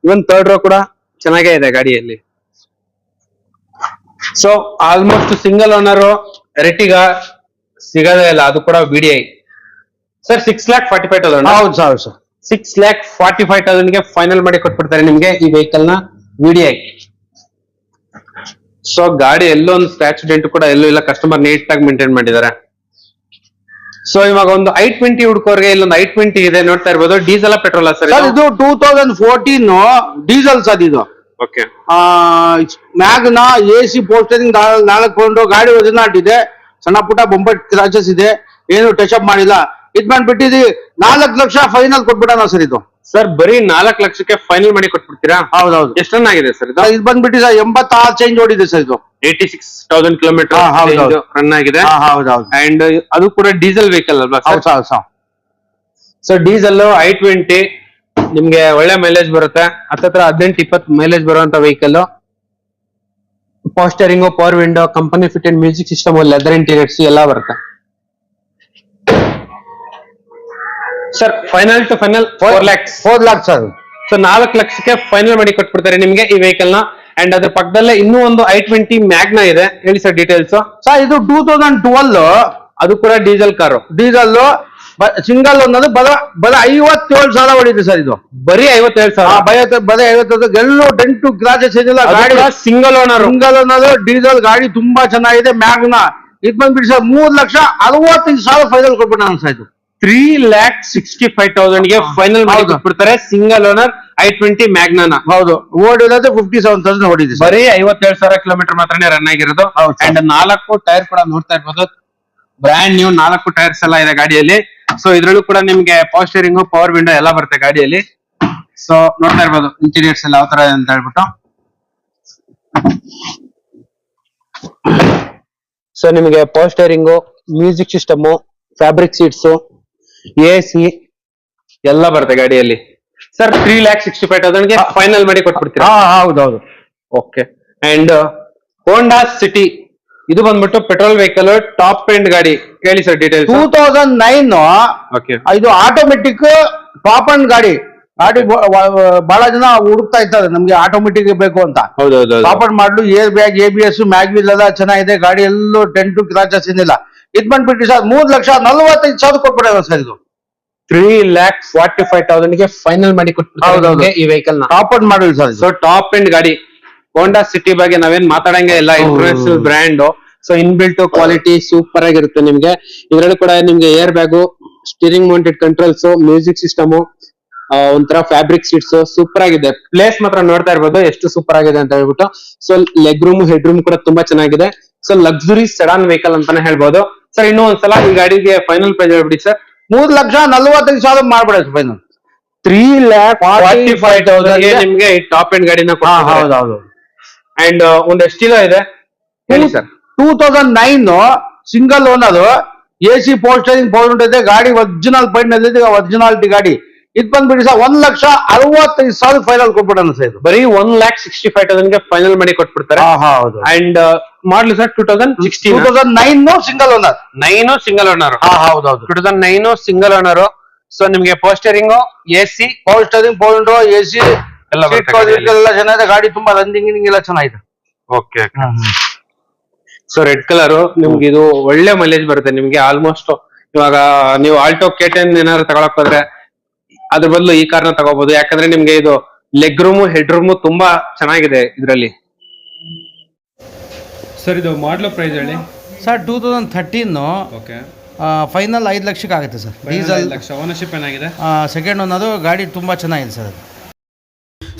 ಇವನ್ ಥರ್ಡ್ ರೋ ಕೂಡ ಚೆನ್ನಾಗೇ ಇದೆ ಗಾಡಿಯಲ್ಲಿ. So almost single owner Ertiga ಸಿಗದೇ ಇಲ್ಲ, ಅದು ಕೂಡ VDI ಸರ್. 6,45,000. ಹೌದು ಸರ್. 6,45,000 ಗೆ ಫೈನಲ್ ಮಾಡಿ ಕೊಟ್ಬಿಡ್ತಾರೆ ನಿಮ್ಗೆ ಈ ವೆಹಿಕಲ್ ನ VDI. ಸೊ ಗಾಡಿ ಎಲ್ಲೋ ಒಂದು ಸ್ಕ್ರಾಚ್ ಡೆಂಟ್ ಕೂಡ ಎಲ್ಲೂ ಇಲ್ಲ, ಕಸ್ಟಮರ್ ನೀಟ್ ಆಗಿ ಮೇಂಟೈನ್ ಮಾಡಿದ್ದಾರೆ. ಸೊ ಇವಾಗ ಒಂದು i20 ಹುಡ್ಕೋರ್ಗೆ ಇಲ್ಲೊಂದು i20 ಇದೆ, ನೋಡ್ತಾ ಇರ್ಬೋದು. Diesel petrol sir? ಇದು 2014 ಡೀಸೆಲ್ ಸರ್. ಇದು okay Magna, AC power steering, 4 ಕೊಂಡು, ಗಾಡಿ ಒರಿಜಿನಾಲಿಟಿ ಇದೆ, ಸಣ್ಣ ಪುಟ್ಟ ಬಂಪರ್ ಕ್ರಾಚಸ್ ಇದೆ, ಏನು ಟಚ್ ಅಪ್ ಮಾಡಿಲ್ಲ. ಇದು ಬಂದ್ಬಿಟ್ಟಿದ್ದು 4 ಲಕ್ಷ ಫೈನಲ್ ಕೊಟ್ಬಿಡೋಣ ಸರ್. ಇದು ಸರ್ ಬರೀ 4 ಲಕ್ಷಕ್ಕೆ ಫೈನಲ್ ಮಾಡಿ ಕೊಟ್ಬಿಡ್ತೀರಾ? ಹೌದೌದು. ಎಷ್ಟು ರನ್ ಆಗಿದೆ ಸರ್ ಇದು? ಇದು ಬಂದ್ಬಿಟ್ಟು ಸರ್ 86 ಚೇಂಜ್ ಓಡಿದೆ ಸರ್. ಇದು 86,000 ಕಿಲೋಮೀಟರ್ ರನ್ ಆಗಿದೆ. ಹೌದೌದು. ಅಂಡ್ ಅದು ಕೂಡ ಡೀಸೆಲ್ ವೆಹಿಕಲ್ ಅಲ್ವಾ? ಹೌದು ಸರ್. ಸೊ ಡೀಸೆಲ್ i20 ನಿಮ್ಗೆ ಒಳ್ಳೆ ಮೈಲೇಜ್ ಬರುತ್ತೆ, ಹತ್ತತ್ರ 18-20 ಮೈಲೇಜ್ ಬರುವಂತ vehicle. Power steering, power window, company fitted music system, leather interiors ಎಲ್ಲ ಬರುತ್ತೆ. Sir final to final 4 lakhs. 4 lakhs sir. So 4 ಲಕ್ಷಕ್ಕೆ ಫೈನಲ್ ಮಾಡಿ ಕೊಟ್ಬಿಡ್ತಾರೆ ನಿಮ್ಗೆ ಈ ವೆಹಿಕಲ್ ನ. ಅಂಡ್ ಅದ್ರ ಪಕ್ಕದಲ್ಲೇ ಇನ್ನೂ ಒಂದು i20 ಮ್ಯಾಗ್ನಾ ಇದೆ. ಹೇಳಿ ಸರ್ ಡೀಟೇಲ್ಸ್. ಸರ್ ಇದು 2012 ಅದು ಕೂಡ ಡೀಸೆಲ್ ಕಾರು. ಡೀಸೆಲ್ ಸಿಂಗಲ್ ಅನ್ನೋದು ಬರ 57,000 ಹೊಡಿದೆ ಸರ್. ಇದು ಬರೀ 57,000. ಬರೀ 57,000. ಎಲ್ಲೂ ಡೆಂಟು ಕ್ರಾಚಸ್ ಏನಿಲ್ಲ. ಗಾಡಿ ಸಿಂಗಲ್ ಓನರ್. ಸಿಂಗಲ್ ಅನ್ನೋದು ಡೀಸೆಲ್ ಗಾಡಿ ತುಂಬಾ ಚೆನ್ನಾಗಿದೆ. ಮ್ಯಾಗ್ನಾ ಇದು ಬಂದ್ಬಿಟ್ಟು ಸರ್ 3,65,000 ಫೈನಲ್ ಕೊಟ್ಬಿಟ್ಟು ನಾನು ಸರ್. ಇದು 3,65,000 ಗೆ ಫೈನಲ್ ಮಾಡಿ ಕೊಟ್ಬಿಡ್ತಾರೆ ಸಿಂಗಲ್ ಓನರ್ i20 ಮ್ಯಾಗ್ನಾನ. ಹೌದು, ಓಡಿರೋದು 57,000 ಹೊಡಿದೆ. ಬರೀ 57,000 ಕಿಲೋಮೀಟರ್ ಮಾತ್ರನೇ ರನ್ ಆಗಿರೋದು. ಅಂಡ್ 4 ಟೈರ್ ಕೂಡ ನೋಡ್ತಾ ಇರ್ಬೋದು, ಬ್ರ್ಯಾಂಡ್ ನ್ಯೂ 4 ಟೈರ್ಸ್ ಎಲ್ಲ ಇದೆ ಗಾಡಿಯಲ್ಲಿ. ಸೊ ಇದ್ರಲ್ಲೂ ಕೂಡ ನಿಮ್ಗೆ ಪವರ್ ಸ್ಟೇರಿಂಗ್, ಪವರ್ ವಿಂಡೋ ಎಲ್ಲ ಬರುತ್ತೆ ಗಾಡಿಯಲ್ಲಿ. ಸೊ ನೋಡ್ತಾ ಇರ್ಬೋದು ಇಂಟೀರಿಯರ್ಸ್ ಎಲ್ಲ ಯಾವ ತರ ಇದೆ ಅಂತ ಹೇಳ್ಬಿಟ್ಟು. ಸೊ ನಿಮಗೆ power steering, music system, fabric seats, AC ಎಲ್ಲ ಬರುತ್ತೆ ಗಾಡಿಯಲ್ಲಿ. ಸರ್ 3,65,000 ಗೆ ಫೈನಲ್ ಮಾಡಿ ಕೊಟ್ಬಿಡ್ತೀರಾ? ಹೌದೌದು. ಓಕೆ. ಅಂಡ್ ಹೋಂಡಾ ಸಿಟಿ ಇದು ಬಂದ್ಬಿಟ್ಟು ಪೆಟ್ರೋಲ್ ವೆಹಿಕಲ್, ಟಾಪ್ ಎಂಡ್ ಗಾಡಿ. ಹೇಳಿ ಸರ್ ಡೀಟೇಲ್ಸ್. 2009 ಓಕೆ. ಇದು ಆಟೋಮೆಟಿಕ್ ಟಾಪ್ ಅಂಡ್ ಗಾಡಿ. ಬಹಳ ಜನ ಹುಡುಕ್ತಾ ಇರ್ತಾರೆ ನಮ್ಗೆ ಆಟೋಮೆಟಿಕ್ ಬೇಕು ಅಂತ. ಹೌದೌದು. ಟಾಪ್ ಅಂಡ್ ಮಾಡಲು ಏರ್ ಬ್ಯಾಗ್, ABS, ಮ್ಯಾಗ್ವಿಲ್ ಎಲ್ಲ ಚೆನ್ನಾಗಿದೆ. ಗಾಡಿ ಎಲ್ಲೂ ಡೆಂಟು ಕ್ರಾಚಸ್ ಏನಿಲ್ಲ. ಇದು ಬಂದ್ಬಿಟ್ಟು ಸರ್ 3,45,000 ಕೊಟ್ಬಿಡೋದು ಸರ್. ಇದು 3,45,000 ಗೆ ಫೈನಲ್ ಮಾಡಿ ಕೊಟ್ಬಿಡ್ತಾರೆ ಈ ವೆಹಿಕಲ್ ನ. Top end model sir. So top end ಗಾಡಿ. ಹೋಂಡಾ ಸಿಟಿ ಬಗ್ಗೆ ನಾವೇನ್ ಮಾತಾಡಂಗೆ ಇಲ್ಲ, international brand. So inbuilt quality super ಆಗಿರುತ್ತೆ ನಿಮ್ಗೆ. ಇದ್ರಲ್ಲೂ ಕೂಡ ನಿಮ್ಗೆ air bag, steering mounted controls, music system, ಒಂಥರ ಫ್ಯಾಬ್ರಿಕ್ ಸೀಟ್ಸ್ ಸೂಪರ್ ಆಗಿದೆ. ಪ್ಲೇಸ್ ಮಾತ್ರ ನೋಡ್ತಾ ಇರ್ಬೋದು ಎಷ್ಟು ಸೂಪರ್ ಆಗಿದೆ ಅಂತ ಹೇಳ್ಬಿಟ್ಟು. So leg room, head room ಕೂಡ ತುಂಬಾ ಚೆನ್ನಾಗಿದೆ. ಸೊ ಲಕ್ಸುರಿ ಸೆಡಾನ್ ವೆಹಿಕಲ್ ಅಂತಾನೆ ಹೇಳ್ಬೋದು. ಸರ್ ಇನ್ನೂ ಒಂದ್ಸಲ ಈ ಗಾಡಿಗೆ ಫೈನಲ್ ಪ್ರೈಸ್ ಹೇಳ್ಬಿಡಿ ಸರ್. 3,45,000 ಮಾಡ್ಬಿಡೋದು ಫೈನಲ್. 3,45,000 ಗೆ ನಿಮ್ಗೆ ಟಾಪ್ ಎಂಡ್ ಗಾಡಿನ. ಹೌದೌದು. ಅಂಡ್ ಒಂದು ಎಷ್ಟಿಲ್ಲ ಇದೆ ಹೇಳಿ sir. 2009 single owner, AC power steering, power window ಇದೆ. ಗಾಡಿ ಒರಿಜಿನಲ್ ಪೈಂಟ್ ನಲ್ಲಿ ಒರಿಜಿನಾಲಿಟಿ ಗಾಡಿ. ಇದು ಬಂದ್ಬಿಡಿ ಸರ್ 1,65,000 ಫೈನಲ್ ಕೊಟ್ಬಿಡೋಣ ಸರ್. ಇದು ಬರೀ 1,65,000 ಗೆ ಫೈನಲ್ ಮಾಡಿ ಕೊಟ್ಬಿಡ್ತಾರೆ. ಹೌದು. ಅಂಡ್ ಮಾಡ್ಲಿ sir 2009 single owner. 9 single owner. ಹೌದೌದು. 2009 ಸಿಂಗಲ್ ಓನರ್. ಸೊ ನಿಮ್ಗೆ power steering, AC, power steering, power window, AC ಎಲ್ಲ ಚೆನ್ನಾಗಿದೆ. ಗಾಡಿ ತುಂಬಾ ರನ್ನಿಂಗ್ ಎಲ್ಲ ಚೆನ್ನಾಗಿದೆ. ಓಕೆ. ಸೊ ರೆಡ್ ಕಲರ್ ನಿಮ್ಗೆ ಇದು ಒಳ್ಳೆ ಮೈಲೇಜ್ ಬರುತ್ತೆ ನಿಮ್ಗೆ. ಆಲ್ಮೋಸ್ಟ್ ಇವಾಗ ನೀವು ಆಲ್ಟೋ K10 ಏನಾದ್ರು ತಗೊಳಕ್ ಹೋದ್ರೆ ಅದ್ರ ಬದಲು ಈ ಕಾರ್ನ ತಗೋಬಹುದು. ಯಾಕಂದ್ರೆ ನಿಮ್ಗೆ ಇದು ಲೆಗ್ ರೂಮ್, ಹೆಡ್ ರೂಮ್ ತುಂಬಾ ಚೆನ್ನಾಗಿದೆ ಇದರಲ್ಲಿ. ಸರ್ ಇದು ಮಾಡಲ್ ಪ್ರೈಸ್ ಹೇಳಿ ಸರ್. 2013 ಓಕೆ. ಫೈನಲ್ 5 ಲಕ್ಷಕ್ಕೆ ಆಗುತ್ತೆ ಸರ್. ಡೀಸೆಲ್. ಓನರ್ಶಿಪ್ ಏನಾಗಿದೆ? Second owner. ಗಾಡಿ ತುಂಬಾ ಚೆನ್ನಾಗಿದೆ ಸರ್.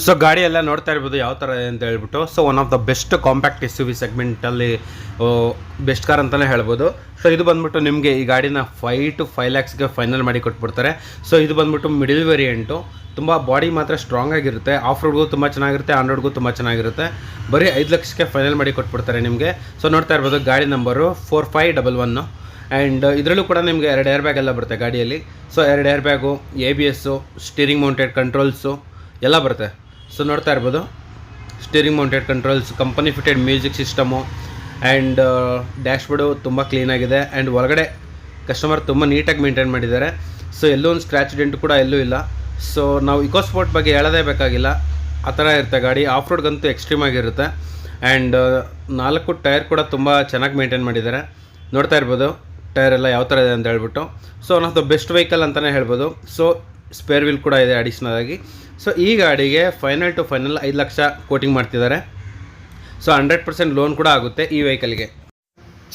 ಸೊ ಗಾಡಿ ಎಲ್ಲ ನೋಡ್ತಾ ಇರ್ಬೋದು ಯಾವ ಥರ ಇದೆ ಅಂತ ಹೇಳ್ಬಿಟ್ಟು. So one of the best compact SUV ಸೆಗ್ಮೆಂಟಲ್ಲಿ ಬೆಸ್ಟ್ ಕಾರ್ ಅಂತಲೇ ಹೇಳ್ಬೋದು. ಸೊ ಇದು ಬಂದ್ಬಿಟ್ಟು ನಿಮಗೆ ಈ ಗಾಡಿನ 5 to 5 lakhsಗೆ ಫೈನಲ್ ಮಾಡಿ ಕೊಟ್ಬಿಡ್ತಾರೆ. ಸೊ ಇದು ಬಂದ್ಬಿಟ್ಟು ಮಿಡಿಲ್ ವೇರಿಯಂಟು. ತುಂಬ ಬಾಡಿ ಮಾತ್ರ ಸ್ಟ್ರಾಂಗ್ ಆಗಿರುತ್ತೆ. ಆಫ್ ರೋಡ್ಗೂ ತುಂಬ ಚೆನ್ನಾಗಿರುತ್ತೆ, ಆನ್ ರೋಡ್ಗೂ ತುಂಬ ಚೆನ್ನಾಗಿರುತ್ತೆ. ಬರೀ 5 ಲಕ್ಷಕ್ಕೆ ಫೈನಲ್ ಮಾಡಿ ಕೊಟ್ಬಿಡ್ತಾರೆ ನಿಮಗೆ. ಸೊ ನೋಡ್ತಾ ಇರ್ಬೋದು ಗಾಡಿ ನಂಬರು 4511. ಆ್ಯಂಡ್ ಇದರಲ್ಲೂ ಕೂಡ ನಿಮಗೆ 2 ಏರ್ ಬ್ಯಾಗ್ ಎಲ್ಲ ಬರುತ್ತೆ ಗಾಡಿಯಲ್ಲಿ. So 2 air bag, ABS, steering mounted controls ಎಲ್ಲ ಬರುತ್ತೆ. ಸೊ ನೋಡ್ತಾ ಇರ್ಬೋದು steering mounted controls, company fitted music system. And dashboard ತುಂಬ ಕ್ಲೀನಾಗಿದೆ. ಆ್ಯಂಡ್ ಹೊರಗಡೆ ಕಸ್ಟಮರ್ ತುಂಬ ನೀಟಾಗಿ ಮೇಂಟೈನ್ ಮಾಡಿದ್ದಾರೆ. ಸೊ ಎಲ್ಲೂ ಒಂದು ಸ್ಕ್ರ್ಯಾಚ್ ಡೆಂಟ್ ಕೂಡ ಎಲ್ಲೂ ಇಲ್ಲ. ಸೊ ನಾವು ಇಕೋಸ್ಪೋರ್ಟ್ ಬಗ್ಗೆ ಹೇಳೋದೇ ಬೇಕಾಗಿಲ್ಲ, ಆ ಥರ ಇರುತ್ತೆ ಗಾಡಿ. ಆಫ್ ರೋಡ್ಗಂತೂ ಎಕ್ಸ್ಟ್ರೀಮ್ ಆಗಿರುತ್ತೆ. ಆ್ಯಂಡ್ 4 ಟೈರ್ ಕೂಡ ತುಂಬ ಚೆನ್ನಾಗಿ ಮೇಂಟೈನ್ ಮಾಡಿದ್ದಾರೆ. ನೋಡ್ತಾ ಇರ್ಬೋದು ಟೈರ್ ಎಲ್ಲ ಯಾವ ಥರ ಇದೆ ಅಂತ ಹೇಳ್ಬಿಟ್ಟು. So one of the best vehicle ಅಂತಲೇ ಹೇಳ್ಬೋದು. ಸೊ ಸ್ಪೇರ್ ವೀಲ್ ಕೂಡ ಇದೆ ಅಡಿಷ್ನಲ್ ಆಗಿ. ಸೊ ಈ ಗಾಡಿಗೆ final to final 5 lakh quoting ಮಾಡ್ತಿದ್ದಾರೆ. ಸೊ 100% ಲೋನ್ ಕೂಡ ಆಗುತ್ತೆ ಈ ವೆಹಿಕಲ್ಗೆ.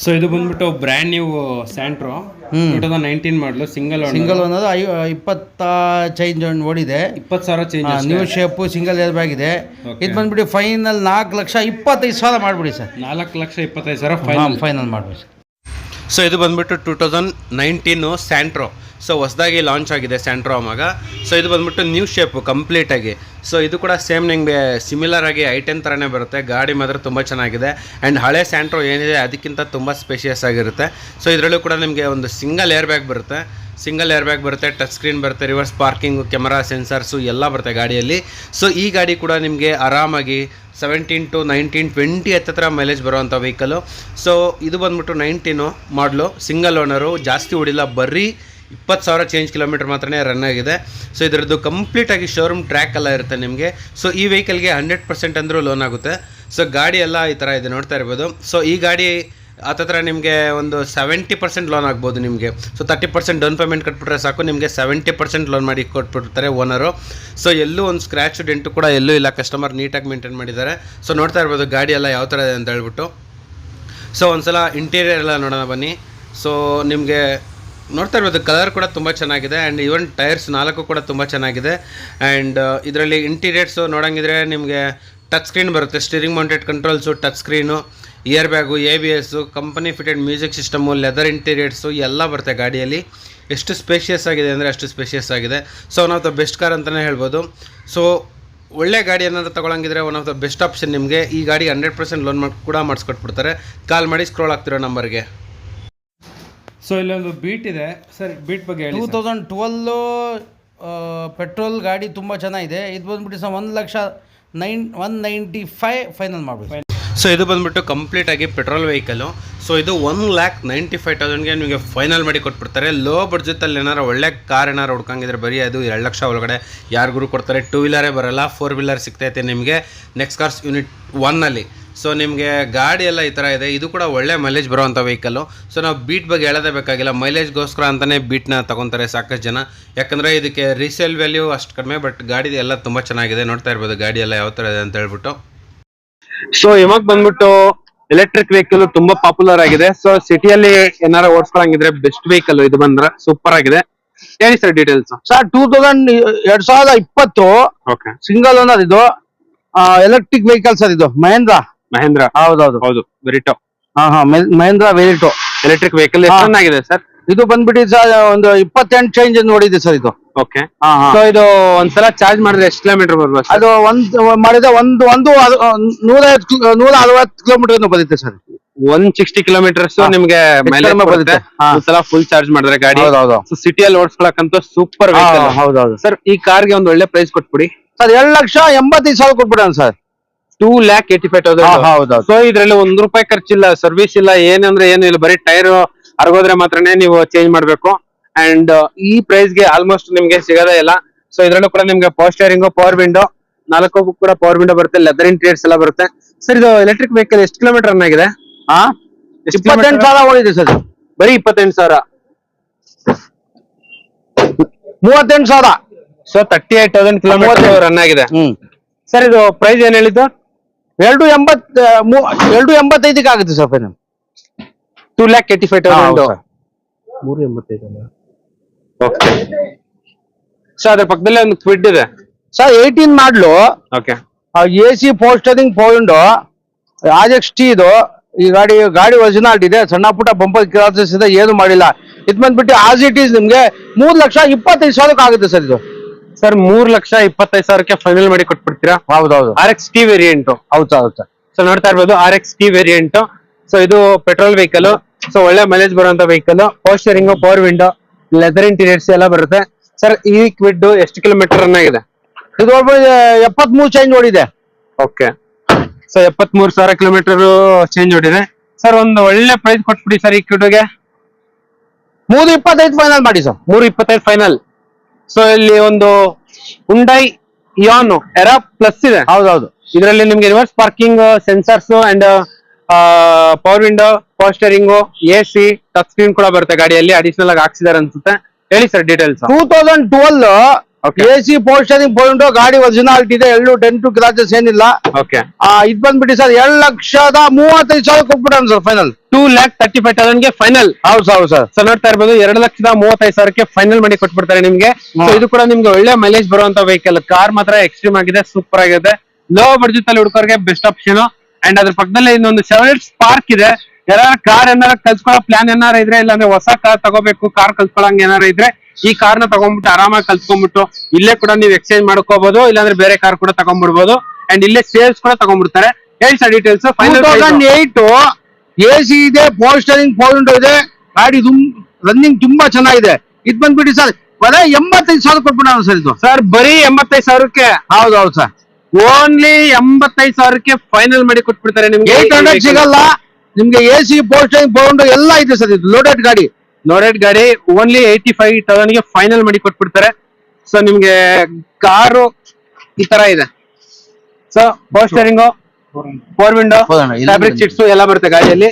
ಸೊ ಇದು ಬಂದ್ಬಿಟ್ಟು ಬ್ರ್ಯಾಂಡ್ ನ್ಯೂ ಸ್ಯಾಂಟ್ರೋ 2019 ಮಾಡಲು ಸಿಂಗಲ್ ಓನರ್. 20 ಚೇಂಜ್ ಓಡಿದೆ. 20,000 change. New shape, single air bag ಇದೆ. ಇದು ಬಂದ್ಬಿಟ್ಟು ಫೈನಲ್ 4,25,000 ಮಾಡ್ಬಿಡಿ ಸರ್. 4,25,000 ಫೈನಲ್ ಮಾಡ್ಬಿಡಿ ಸರ್. ಸೊ ಇದು ಬಂದ್ಬಿಟ್ಟು 2019 ಸ್ಯಾಂಟ್ರೋ ಸೊ ಹೊಸದಾಗಿ ಲಾಂಚ್ ಆಗಿದೆ ಸ್ಯಾಂಟ್ರೋ ಆಮಾಗ. ಸೊ ಇದು ಬಂದ್ಬಿಟ್ಟು ನ್ಯೂ ಶೇಪು ಕಂಪ್ಲೀಟಾಗಿ. ಸೊ ಇದು ಕೂಡ ಸೇಮ್ ನಿಮಗೆ ಸಿಮಿಲರ್ ಆಗಿ i10 ಥರನೇ ಬರುತ್ತೆ. ಗಾಡಿ ಮಾತ್ರ ತುಂಬ ಚೆನ್ನಾಗಿದೆ ಆ್ಯಂಡ್ ಹಳೆ ಸ್ಯಾಂಟ್ರೋ ಏನಿದೆ ಅದಕ್ಕಿಂತ ತುಂಬ ಸ್ಪೇಷಿಯಸ್ ಆಗಿರುತ್ತೆ. ಸೊ ಇದರಲ್ಲೂ ಕೂಡ ನಿಮಗೆ ಒಂದು ಸಿಂಗಲ್ ಏರ್ ಬ್ಯಾಗ್ ಬರುತ್ತೆ, ಟಚ್ ಸ್ಕ್ರೀನ್ ಬರುತ್ತೆ, ರಿವರ್ಸ್ ಪಾರ್ಕಿಂಗು, ಕ್ಯಾಮರಾ, ಸೆನ್ಸರ್ಸು ಎಲ್ಲ ಬರುತ್ತೆ ಗಾಡಿಯಲ್ಲಿ. ಸೊ ಈ ಗಾಡಿ ಕೂಡ ನಿಮಗೆ ಆರಾಮಾಗಿ 17 to 19, 20 ಹತ್ತಿರ ಮೈಲೇಜ್ ಬರುವಂಥ ವೆಹಿಕಲು. ಸೊ ಇದು ಬಂದ್ಬಿಟ್ಟು 19 ಮಾಡಲು, ಸಿಂಗಲ್ ಓನರು, ಜಾಸ್ತಿ ಓಡಿಲ್ಲ, ಬರೀ 20,000 ಚೇಂಜ್ ಕಿಲೋಮೀಟರ್ ಮಾತ್ರನೇ ರನ್ ಆಗಿದೆ. ಸೊ ಇದರದ್ದು ಕಂಪ್ಲೀಟಾಗಿ ಶೋರೂಮ್ ಟ್ರ್ಯಾಕ್ ಎಲ್ಲ ಇರುತ್ತೆ ನಿಮಗೆ. ಸೊ ಈ ವೆಹಿಕಲ್ಗೆ 100% ಅಂದರೂ ಲೋನ್ ಆಗುತ್ತೆ. ಸೊ ಗಾಡಿ ಎಲ್ಲ ಈ ಥರ ಇದೆ ನೋಡ್ತಾ ಇರ್ಬೋದು. ಸೊ ಈ ಗಾಡಿ ಹತ್ತಿರ ನಿಮಗೆ ಒಂದು 70% ಲೋನ್ ಆಗ್ಬೋದು ನಿಮಗೆ. ಸೊ 30% ಡೌನ್ ಪೇಮೆಂಟ್ ಕಟ್ಬಿಟ್ರೆ ಸಾಕು, ನಿಮಗೆ 70% ಲೋನ್ ಮಾಡಿ ಕೊಟ್ಬಿಡ್ತಾರೆ ಓನರು. ಸೊ ಎಲ್ಲೂ ಒಂದು ಸ್ಕ್ರ್ಯಾಚ್ ಡೆಂಟು ಕೂಡ ಎಲ್ಲೂ ಇಲ್ಲ, ಕಸ್ಟಮರ್ ನೀಟಾಗಿ ಮೇಂಟೈನ್ ಮಾಡಿದ್ದಾರೆ. ಸೊ ನೋಡ್ತಾ ಇರ್ಬೋದು ಗಾಡಿ ಎಲ್ಲ ಯಾವ ಥರ ಇದೆ ಅಂತ ಹೇಳ್ಬಿಟ್ಟು. ಸೊ ಒಂದ್ಸಲ ಇಂಟೀರಿಯರ್ ಎಲ್ಲ ನೋಡೋಣ ಬನ್ನಿ. ಸೊ ನಿಮಗೆ ನೋಡ್ತಾ ಇರ್ಬೋದು ಕಲರ್ ಕೂಡ ತುಂಬ ಚೆನ್ನಾಗಿದೆ ಆ್ಯಂಡ್ ಈವನ್ ಟೈರ್ಸ್ 4 ಕೂಡ ತುಂಬ ಚೆನ್ನಾಗಿದೆ. ಆ್ಯಂಡ್ ಇದರಲ್ಲಿ ಇಂಟೀರಿಯರ್ಸು ನೋಡೋಂಗಿದ್ರೆ ನಿಮಗೆ ಟಚ್ ಸ್ಕ್ರೀನ್ ಬರುತ್ತೆ, steering mounted controls, touch screen, year bag, ABS, company fitted music system, leather interiors ಎಲ್ಲ ಬರುತ್ತೆ ಗಾಡಿಯಲ್ಲಿ. ಎಷ್ಟು ಸ್ಪೇಷಿಯಸ್ ಆಗಿದೆ ಅಂದರೆ ಅಷ್ಟು ಸ್ಪೇಷಿಯಸ್ ಆಗಿದೆ. So one of the best car ಅಂತಲೇ ಹೇಳ್ಬೋದು. ಸೊ ಒಳ್ಳೆ ಗಾಡಿ ಏನಾದರೂ ತೊಗೊಳಂಗಿದ್ರೆ one of the best option ನಿಮಗೆ. ಈ ಗಾಡಿ 100% ಲೋನ್ ಕೂಡ ಮಾಡಿಸ್ಕೊಟ್ಬಿಡ್ತಾರೆ. ಕಾಲ್ ಮಾಡಿ ಸ್ಕ್ರೋಲ್ ಆಗ್ತಿರೋ ನಂಬರ್ಗೆ. ಸೊ ಇಲ್ಲೊಂದು ಬೀಟ್ ಇದೆ ಸರ್, ಬೀಟ್ ಬಗ್ಗೆ 2012 ಪೆಟ್ರೋಲ್ ಗಾಡಿ ತುಂಬ ಚೆನ್ನಾಗಿದೆ. ಇದು ಬಂದ್ಬಿಟ್ಟು ಸರ್ 1,95,000 ಫೈನಲ್ ಮಾಡ್ಬೋದು. ಸೊ ಇದು ಬಂದ್ಬಿಟ್ಟು ಕಂಪ್ಲೀಟಾಗಿ ಪೆಟ್ರೋಲ್ ವೆಹಿಕಲು. ಸೊ ಇದು 1,95,000ಗೆ ನಿಮಗೆ ಫೈನಲ್ ಮಾಡಿ ಕೊಟ್ಬಿಡ್ತಾರೆ. ಲೋ ಬಡ್ಜೆಟಲ್ಲಿ ಏನಾರು ಒಳ್ಳೆ ಕಾರ್ ಏನಾರು ಹುಡ್ಕಂಗಿದ್ರೆ ಬರೀ ಅದು 2 ಲಕ್ಷ ಒಳಗಡೆ ಯಾರಿಗೂ ಕೊಡ್ತಾರೆ. 2 ವೀಲರೇ ಬರೋಲ್ಲ, 4 ವೀಲರ್ ಸಿಗ್ತೈತೆ ನಿಮಗೆ ನೆಕ್ಸ್ಟ್ ಕಾರ್ಸ್ ಯೂನಿಟ್ 1ನಲ್ಲಿ. ಸೊ ನಿಮಗೆ ಗಾಡಿ ಎಲ್ಲ ಈ ಥರ ಇದೆ. ಇದು ಕೂಡ ಒಳ್ಳೆ ಮೈಲೇಜ್ ಬರೋವಂಥ ವೆಹಿಕಲ್ಲು. ಸೊ ನಾವು ಬೀಟ್ ಬಗ್ಗೆ ಹೇಳೋದೇ ಬೇಕಾಗಿಲ್ಲ, ಮೈಲೇಜ್ಗೋಸ್ಕರ ಅಂತಲೇ ಬೀಟ್ನ ತೊಗೊತಾರೆ ಸಾಕಷ್ಟು ಜನ. ಯಾಕಂದರೆ ಇದಕ್ಕೆ ರೀಸೇಲ್ ವ್ಯಾಲ್ಯೂ ಅಷ್ಟು ಕಡಿಮೆ, ಬಟ್ ಗಾಡಿ ಎಲ್ಲ ತುಂಬ ಚೆನ್ನಾಗಿದೆ. ನೋಡ್ತಾ ಇರ್ಬೋದು ಗಾಡಿ ಎಲ್ಲ ಯಾವ ಥರ ಇದೆ ಅಂತ ಹೇಳ್ಬಿಟ್ಟು. ಸೊ ಇವಾಗ ಬಂದ್ಬಿಟ್ಟು ಎಲೆಕ್ಟ್ರಿಕ್ ವೆಹಿಕಲ್ ತುಂಬಾ ಪಾಪ್ಯುಲರ್ ಆಗಿದೆ. ಸೊ ಸಿಟಿಯಲ್ಲಿ ಏನಾರ ಓಡಿಸ್ಕೊಳಂಗಿದ್ರೆ ಬೆಸ್ಟ್ ವೆಹಿಕಲ್ ಇದು ಬಂದ್ರೆ ಸೂಪರ್ ಆಗಿದೆ. ಹೇಳಿ sir details. Sir 2020 okay, single owner ಇದು, ಎಲೆಕ್ಟ್ರಿಕ್ ವೆಹಿಕಲ್ ಸರ್ ಇದು. ಮಹೇಂದ್ರ ಹೌದೌದು ಹೌದು, ವೆರಿಟೋ. ಮಹೇಂದ್ರ ವೆರಿಟೋ ಎಲೆಕ್ಟ್ರಿಕ್ ವೆಹಿಕಲ್ ಎಷ್ಟು ಚೆನ್ನಾಗಿದೆ ಸರ್. ಇದು ಬಂದ್ಬಿಟ್ಟು ಸರ್ ಒಂದು 28 ಚೇಂಜ್ ನೋಡಿದೆ ಸರ್ ಇದು. ಓಕೆ, ಸೊ ಇದು ಒಂದ್ಸಲ ಚಾರ್ಜ್ ಮಾಡಿದ್ರೆ ಎಷ್ಟು ಕಿಲೋಮೀಟರ್ ಬರ್ಬೋದು? ಅದು ಮಾಡಿದ್ರೆ ಒಂದು 160 ಕಿಲೋಮೀಟರ್ ಬರುತ್ತೆ ಸರ್. 160 ಕಿಲೋಮೀಟರ್ಸ್ ನಿಮ್ಗೆ ಮೈಲೇಜ್ ಬರುತ್ತೆ ಒಂದ್ಸಲ ಫುಲ್ ಚಾರ್ಜ್ ಮಾಡಿದ್ರೆ ಗಾಡಿ. ಸಿಟಿಯಲ್ಲಿ ಓಡಿಸ್ಕೊಳಕಂತೂ ಸೂಪರ್ ವೆಹಿಕಲ್. ಹೌದೌದು ಸರ್ ಈ ಕಾರ್ಗೆ ಒಂದು ಒಳ್ಳೆ ಪ್ರೈಸ್ ಕೊಟ್ಬಿಡಿ ಸರ್. 2,85,000 ಕೊಟ್ಬಿಡೋಣ ಸರ್. 2,85,000. ಹೌದೌದು. ಸೊ ಇದ್ರಲ್ಲಿ ₹1 ಖರ್ಚಿಲ್ಲ, ಸರ್ವಿಸ್ ಇಲ್ಲ, ಏನಂದ್ರೆ ಏನು ಇಲ್ಲ, ಬರೀ ಟೈರ್ ಅರ್ಗೋದ್ರೆ ಮಾತ್ರನೇ ನೀವು ಚೇಂಜ್ ಮಾಡ್ಬೇಕು. ಅಂಡ್ ಈ ಪ್ರೈಸ್ ಗೆ ಆಲ್ಮೋಸ್ಟ್ ನಿಮ್ಗೆ ಸಿಗೋದೇ ಇಲ್ಲ. ಸೊ ಇದ್ರಲ್ಲೂ ಕೂಡ ನಿಮ್ಗೆ ಪವರ್ ಸ್ಟೇರಿಂಗ್, ಪವರ್ ವಿಂಡೋ, 4 ಕೂಡ ಪವರ್ ವಿಂಡೋ ಬರುತ್ತೆ, ಲೆದರ್ ಇಂಟೀರಿಯರ್ಸ್ ಎಲ್ಲ ಬರುತ್ತೆ. ಸರ್ ಇದು ಎಲೆಕ್ಟ್ರಿಕ್ ವೆಹಿಕಲ್ ಎಷ್ಟು ಕಿಲೋಮೀಟರ್ ರನ್ ಆಗಿದೆ? 28,000 ಓಡಿದೆ ಸರ್. ಬರೀ 28,000. 38,000. ಸೊ 38,000 ಕಿಲೋಮೀಟರ್ ರನ್ ಆಗಿದೆ. ಸರ್ ಇದು ಪ್ರೈಸ್ ಏನ್ ಹೇಳಿದ್ದು? 2,85,000 ಆಗುತ್ತೆ ಸರ್ ಫೈನಲ್. 2,85,000. 385. ಓಕೆ. ಸೊ ಅದ್ರ ಪಕ್ಕದಲ್ಲೇ ಒಂದು ಕ್ವಿಡ್ ಇದೆ ಸರ್, 18 ಮಾಡಲು. Okay, AC power steering, power window, RXT ಇದು. ಈ ಗಾಡಿ ಒರಿಜಿನಾಲಿಟಿ ಇದೆ, ಸಣ್ಣ ಪುಟ್ಟ ಬಂಪರ್ ಕ್ರಾಚಸ್ ಇದೆ, ಏನು ಮಾಡಿಲ್ಲ. ಇದು ಬಂದ್ಬಿಟ್ಟು ಆಸ್ ಇಟ್ ಈಸ್ ನಿಮ್ಗೆ 3,25,000 ಆಗುತ್ತೆ ಸರ್ ಇದು. ಸರ್ 3,25,000ಕ್ಕೆ ಫೈನಲ್ ಮಾಡಿ ಕೊಟ್ಬಿಡ್ತೀರಾ? ಹೌದೌದು. RXT variant. ಹೌದು ಸರ್. ಸೊ ನೋಡ್ತಾ ಇರ್ಬೋದು RXT ವೇರಿಯಂಟ್. ಸೊ ಇದು ಪೆಟ್ರೋಲ್ ವೆಹಿಕಲ್. ಸೊ ಒಳ್ಳೆ ಮೈಲೇಜ್ ಬರುವಂತ vehicle. Power steering, power window, leather interiors ಎಲ್ಲ ಬರುತ್ತೆ. ಸರ್ ಈ ಕ್ವಿಡ್ ಎಷ್ಟು ಕಿಲೋಮೀಟರ್ ರನ್ ಆಗಿದೆ? ಇದು 73 ಚೇಂಜ್ ನೋಡಿದೆ. ಓಕೆ, ಸೊ 73,000 ಕಿಲೋಮೀಟರ್ ಚೇಂಜ್ ಹೊಡಿದೆ. ಸರ್ ಒಂದು ಒಳ್ಳೆ ಪ್ರೈಸ್ ಕೊಟ್ಬಿಡಿ ಸರ್ ಈ ಕ್ವಿಡ್ಗೆ. 3,25 ಫೈನಲ್ ಮಾಡಿ ಸರ್. 3,25 ಫೈನಲ್. ಸೊ ಇಲ್ಲಿ ಒಂದು ಹುಂಡೈ ಇಯಾನ್ ಎರಾ ಪ್ಲಸ್ ಇದೆ. ಹೌದೌದು. ಇದರಲ್ಲಿ ನಿಮ್ಗೆ reverse parking, sensors and power window, power steering, AC, touch screen ಕೂಡ ಬರುತ್ತೆ ಗಾಡಿಯಲ್ಲಿ. ಅಡಿಷನಲ್ ಆಗಿ ಹಾಕ್ಸಿದಾರೆ ಅನ್ಸುತ್ತೆ. ಹೇಳಿ sir details. 2012 AC power steering, power window, ಗಾಡಿ ಒರಿಜಿನಾಲಿಟಿ ಇದೆ, ಎಲ್ಲೂ ಡೆಂಟು ಕ್ರಾಚಸ್ ಏನಿಲ್ಲ. ಓಕೆ, ಇದು ಬಂದ್ಬಿಟ್ಟು ಸರ್ 2,35,000 ಕೊಟ್ಬಿಡೋಣ ಸರ್ ಫೈನಲ್. 2,35,000ಗೆ ಫೈನಲ್. ಹೌದು ಸರ್. ಸೊ ನೋಡ್ತಾ ಇರ್ಬೋದು 2,35,000ಕ್ಕೆ ಫೈನಲ್ ಮಾಡಿ ಕೊಟ್ಬಿಡ್ತಾರೆ ನಿಮ್ಗೆ. ಸೊ ಇದು ಕೂಡ ನಿಮ್ಗೆ ಒಳ್ಳೆ ಮೈಲೇಜ್ ಬರುವಂತ ವೆಹಿಕಲ್. ಕಾರ್ ಮಾತ್ರ ಎಕ್ಸ್ಟ್ರೀಮ್ ಆಗಿದೆ, ಸೂಪರ್ ಆಗಿದೆ. ಲೋ ಬಡ್ಜೆಟ್ ಅಲ್ಲಿ ಹುಡುಕೋರ್ಗೆ ಬೆಸ್ಟ್ ಆಪ್ಷನ್. ಅಂಡ್ ಅದ್ರ ಪಕ್ಕದಲ್ಲಿ ಇನ್ನೊಂದು Chevrolet Spark ಇದೆ. ಯಾರು ಕಾರ್ ಏನಾರ ಕಲ್ಸ್ಕೊಳ್ಳೋ ಪ್ಲಾನ್ ಏನಾರ ಇದ್ರೆ, ಇಲ್ಲಾಂದ್ರೆ ಹೊಸ ಕಾರ್ ತಗೋಬೇಕು, ಕಾರ್ ಕಲ್ಸ್ಕೊಳಂಗ್ ಏನಾರ ಇದ್ರೆ ಈ ಕಾರ್ ನ ತಗೊಂಡ್ಬಿಟ್ಟು ಆರಾಮಾಗಿ ಕಲ್ತ್ಕೊಂಡ್ಬಿಟ್ಟು ಇಲ್ಲೇ ಕೂಡ ನೀವು ಎಕ್ಸ್ಚೇಂಜ್ ಮಾಡ್ಕೋಬಹುದು, ಇಲ್ಲಾಂದ್ರೆ ಬೇರೆ ಕಾರ್ ಕೂಡ ತಗೊಂಡ್ಬಿಡ್ಬೋದು. ಅಂಡ್ ಇಲ್ಲೇ ಸೇಲ್ಸ್ ಕೂಡ ತಗೊಂಡ್ಬಿಡ್ತಾರೆ. ಹೇಳಿ ಸರ್ ಡೀಟೇಲ್ಸ್. 2008 AC ಇದೆ, ಪವರ್ ಸ್ಟೇರಿಂಗ್, ಪವರ್ ವಿಂಡೋ ಇದೆ. ಗಾಡಿ ರನ್ನಿಂಗ್ ತುಂಬಾ ಚೆನ್ನಾಗಿದೆ. ಇದು ಬಂದ್ಬಿಟ್ಟು ಸರ್ ಬರೀ 85,000 ಕೊಟ್ಬಿಟ್ಟು ಸರ್ ಇದು. ಸರ್ ಬರೀ 85,000ಕ್ಕೆ? ಹೌದೌದು ಸರ್, ಓನ್ಲಿ 85,000ಕ್ಕೆ ಫೈನಲ್ ಮಾಡಿ ಕೊಟ್ಬಿಡ್ತಾರೆ ನಿಮ್ಗೆ. 800 ಸಿಗಲ್ಲ ನಿಮ್ಗೆ. AC, power steering, power window ಎಲ್ಲ ಇದೆ ಸರ್. ಇದು ಲೋಡೆಡ್ ಗಾಡಿ. ಓನ್ಲಿ 85,000ಗೆ ಫೈನಲ್ ಮಾಡಿ ಕೊಟ್ಬಿಡ್ತಾರೆ. ಸೊ ನಿಮ್ಗೆ ಕಾರು ಈ ತರ ಇದೆ. So power steering, four window, fabric seats ಎಲ್ಲ ಬರುತ್ತೆ ಗಾಡಿಯಲ್ಲಿ.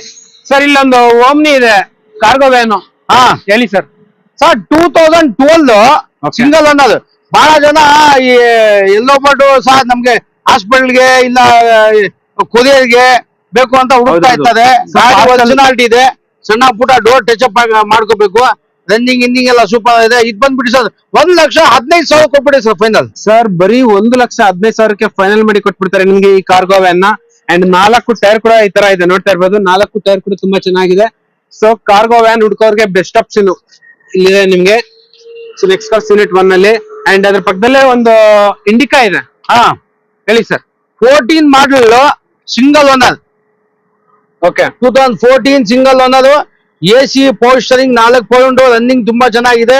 ಸರ್ ಇಲ್ಲೊಂದು ಓಮ್ನಿ ಇದೆ, ಕಾರ್ಗೋ ವ್ಯಾನು. ಹಾ ಹೇಳಿ ಸರ್. ಸರ್ 2012 ಸಿಂಗಲ್ ಅನ್ನೋದು. ಬಹಳ ಜನ ಈ ಎಲ್ಲೋ ಪಟ್ಟು ಸಹ ನಮ್ಗೆ ಹಾಸ್ಪಿಟಲ್ಗೆ ಇಲ್ಲ ಕೊರಿಯರ್ಗೆ ಬೇಕು ಅಂತ ಹುಡುಕ್ತಾ ಇರ್ತಾರೆ. ಗಾಡಿ ಒರಿಜಿನಾಲಿಟಿ ಇದೆ. ಸಣ್ಣ ಪುಟ್ಟ ಡೋರ್ ಟಚ್ ಅಪ್ ಮಾಡ್ಕೋಬೇಕು. ರನ್ನಿಂಗ್ ಇಂಡಿಂಗ್ ಎಲ್ಲ ಸೂಪರ್ ಇದೆ. ಇದು ಬಂದ್ಬಿಟ್ಟು ಸರ್ 1,15,000 ಕೊಟ್ಬಿಡಿ ಸರ್ ಫೈನಲ್. ಸರ್ ಬರೀ 1,15,000ಕ್ಕೆ ಫೈನಲ್ ಮಾಡಿ ಕೊಟ್ಬಿಡ್ತಾರೆ ನಿಮ್ಗೆ ಈ ಕಾರ್ಗೋ ವ್ಯಾನ್ ನ. ಅಂಡ್ 4 ಟೈರ್ ಕೂಡ ಈ ತರ ಇದೆ, ನೋಡ್ತಾ ಇರ್ಬೋದು. 4 ಟೈರ್ ಕೂಡ ತುಂಬಾ ಚೆನ್ನಾಗಿದೆ. ಸೊ ಕಾರ್ಗೋ ವ್ಯಾನ್ ಹುಡ್ಕೋರ್ಗೆ ಬೆಸ್ಟ್ ಆಪ್ಷನ್ ಇಲ್ಲಿದೆ ನಿಮ್ಗೆ. ಸೊ ನೆಕ್ಸ್ಟ್ ಕಾಸ್ಟ್ ಯೂನಿಟ್ 1 ಅಲ್ಲಿ. ಅಂಡ್ ಅದ್ರ ಪಕ್ಕದಲ್ಲೇ ಒಂದು ಇಂಡಿಕಾ ಇದೆ. ಹಾ ಹೇಳಿ sir. 14 model single owner. Okay. 2014 single owner. AC, power steering, 4 power window, running ತುಂಬಾ ಚೆನ್ನಾಗಿದೆ.